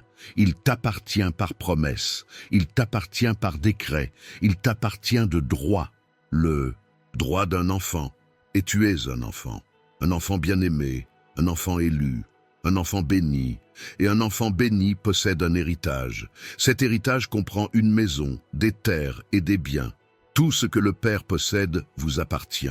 par promesse, il t'appartient par décret, il t'appartient de droit, le droit d'un enfant. Et tu es un enfant bien-aimé, un enfant élu, un enfant béni, et un enfant béni possède un héritage. Cet héritage comprend une maison, des terres et des biens. Tout ce que le Père possède vous appartient.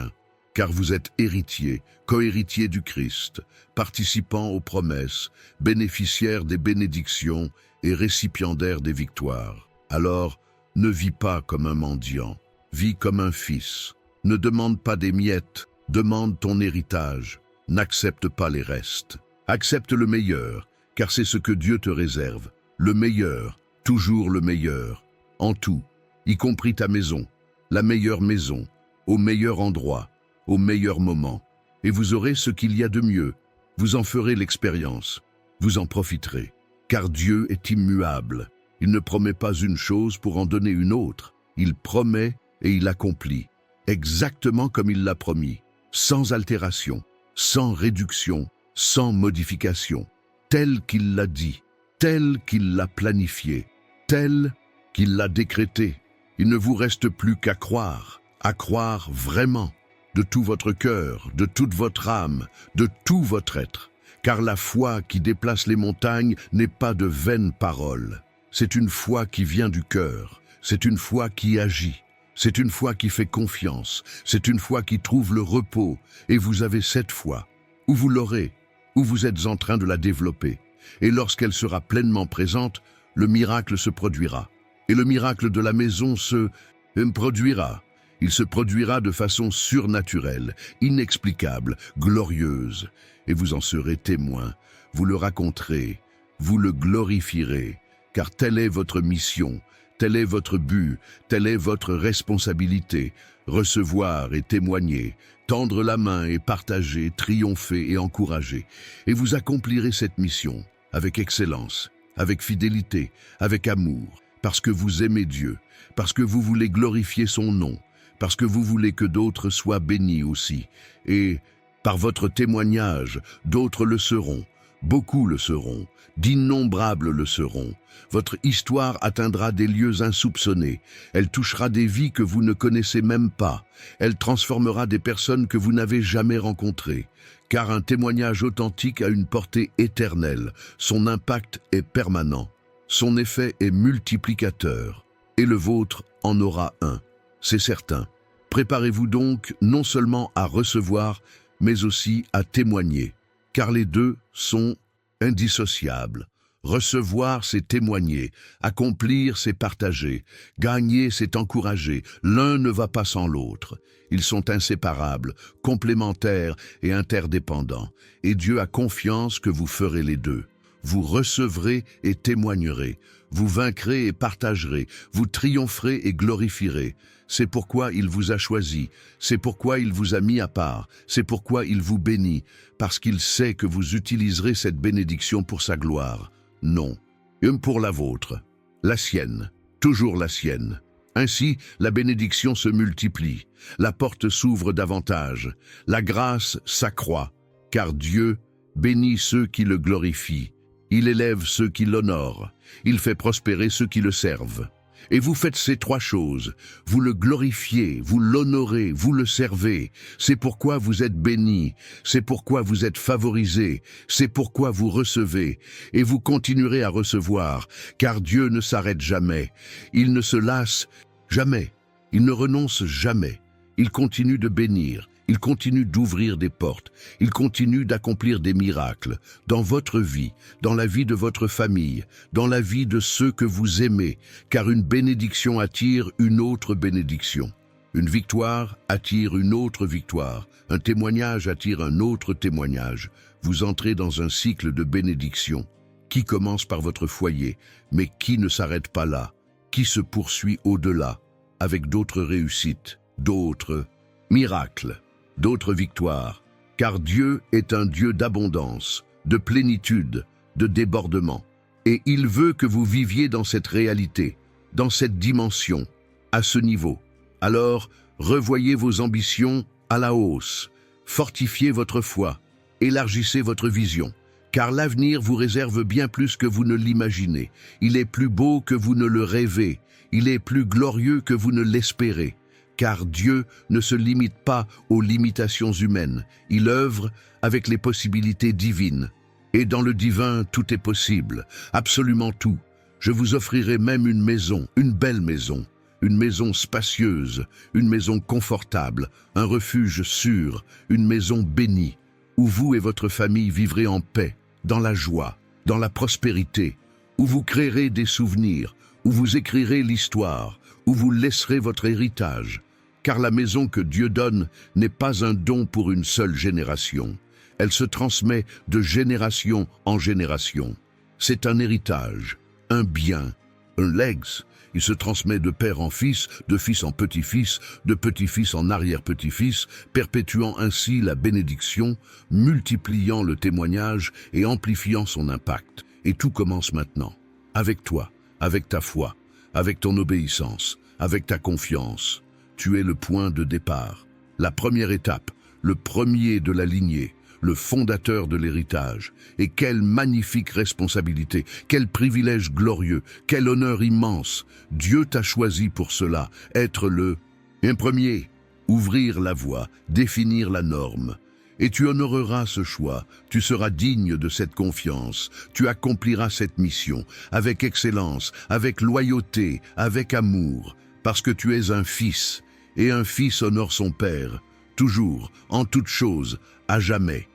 Car vous êtes héritier, cohéritier du Christ, participant aux promesses, bénéficiaire des bénédictions et récipiendaire des victoires. Alors, ne vis pas comme un mendiant, vis comme un fils. Ne demande pas des miettes, demande ton héritage. N'accepte pas les restes. Accepte le meilleur, car c'est ce que Dieu te réserve. Le meilleur, toujours le meilleur, en tout, y compris ta maison, la meilleure maison, au meilleur endroit, au meilleur moment, et vous aurez ce qu'il y a de mieux. Vous en ferez l'expérience, vous en profiterez, car Dieu est immuable. Il ne promet pas une chose pour en donner une autre. Il promet et il accomplit, exactement comme il l'a promis, sans altération, sans réduction, sans modification, tel qu'il l'a dit, tel qu'il l'a planifié, tel qu'il l'a décrété. Il ne vous reste plus qu'à croire vraiment, de tout votre cœur, de toute votre âme, de tout votre être. Car la foi qui déplace les montagnes n'est pas de vaines paroles. C'est une foi qui vient du cœur, c'est une foi qui agit, c'est une foi qui fait confiance, c'est une foi qui trouve le repos. Et vous avez cette foi, ou vous l'aurez, ou vous êtes en train de la développer. Et lorsqu'elle sera pleinement présente, le miracle se produira. Et le miracle de la maison se produira. Il se produira de façon surnaturelle, inexplicable, glorieuse, et vous en serez témoin. Vous le raconterez, vous le glorifierez, car telle est votre mission, tel est votre but, telle est votre responsabilité, recevoir et témoigner, tendre la main et partager, triompher et encourager. Et vous accomplirez cette mission avec excellence, avec fidélité, avec amour, parce que vous aimez Dieu, parce que vous voulez glorifier son nom, parce que vous voulez que d'autres soient bénis aussi. Et par votre témoignage, d'autres le seront, beaucoup le seront, d'innombrables le seront. Votre histoire atteindra des lieux insoupçonnés. Elle touchera des vies que vous ne connaissez même pas. Elle transformera des personnes que vous n'avez jamais rencontrées. Car un témoignage authentique a une portée éternelle. Son impact est permanent. Son effet est multiplicateur. Et le vôtre en aura un. C'est certain. Préparez-vous donc non seulement à recevoir, mais aussi à témoigner, car les deux sont indissociables. Recevoir, c'est témoigner. Accomplir, c'est partager. Gagner, c'est encourager. L'un ne va pas sans l'autre. Ils sont inséparables, complémentaires et interdépendants. Et Dieu a confiance que vous ferez les deux. Vous recevrez et témoignerez. Vous vaincrez et partagerez. Vous triompherez et glorifierez. C'est pourquoi il vous a choisi. C'est pourquoi il vous a mis à part. C'est pourquoi il vous bénit. Parce qu'il sait que vous utiliserez cette bénédiction pour sa gloire. Non, pour la vôtre. La sienne. Toujours la sienne. Ainsi, la bénédiction se multiplie. La porte s'ouvre davantage. La grâce s'accroît. Car Dieu bénit ceux qui le glorifient. Il élève ceux qui l'honorent. Il fait prospérer ceux qui le servent. Et vous faites ces trois choses. Vous le glorifiez, vous l'honorez, vous le servez. C'est pourquoi vous êtes bénis. C'est pourquoi vous êtes favorisés. C'est pourquoi vous recevez. Et vous continuerez à recevoir, car Dieu ne s'arrête jamais. Il ne se lasse jamais. Il ne renonce jamais. Il continue de bénir. Il continue d'ouvrir des portes. Il continue d'accomplir des miracles dans votre vie, dans la vie de votre famille, dans la vie de ceux que vous aimez, car une bénédiction attire une autre bénédiction. Une victoire attire une autre victoire. Un témoignage attire un autre témoignage. Vous entrez dans un cycle de bénédiction qui commence par votre foyer, mais qui ne s'arrête pas là, qui se poursuit au-delà, avec d'autres réussites, d'autres miracles. D'autres victoires, car Dieu est un Dieu d'abondance, de plénitude, de débordement. Et il veut que vous viviez dans cette réalité, dans cette dimension, à ce niveau. Alors, revoyez vos ambitions à la hausse, fortifiez votre foi, élargissez votre vision, car l'avenir vous réserve bien plus que vous ne l'imaginez. Il est plus beau que vous ne le rêvez, il est plus glorieux que vous ne l'espérez. Car Dieu ne se limite pas aux limitations humaines. Il œuvre avec les possibilités divines. Et dans le divin, tout est possible, absolument tout. Je vous offrirai même une maison, une belle maison, une maison spacieuse, une maison confortable, un refuge sûr, une maison bénie, où vous et votre famille vivrez en paix, dans la joie, dans la prospérité, où vous créerez des souvenirs, où vous écrirez l'histoire, où vous laisserez votre héritage. Car la maison que Dieu donne n'est pas un don pour une seule génération. Elle se transmet de génération en génération. C'est un héritage, un bien, un legs. Il se transmet de père en fils en petit-fils, de petit-fils en arrière-petit-fils, perpétuant ainsi la bénédiction, multipliant le témoignage et amplifiant son impact. Et tout commence maintenant, avec toi, avec ta foi, avec ton obéissance, avec ta confiance. Tu es le point de départ, la première étape, le premier de la lignée, le fondateur de l'héritage. Et quelle magnifique responsabilité, quel privilège glorieux, quel honneur immense. Dieu t'a choisi pour cela, être le premier, ouvrir la voie, définir la norme. Et tu honoreras ce choix, tu seras digne de cette confiance, tu accompliras cette mission avec excellence, avec loyauté, avec amour, parce que tu es un fils. Et un fils honore son père, toujours, en toutes choses, à jamais.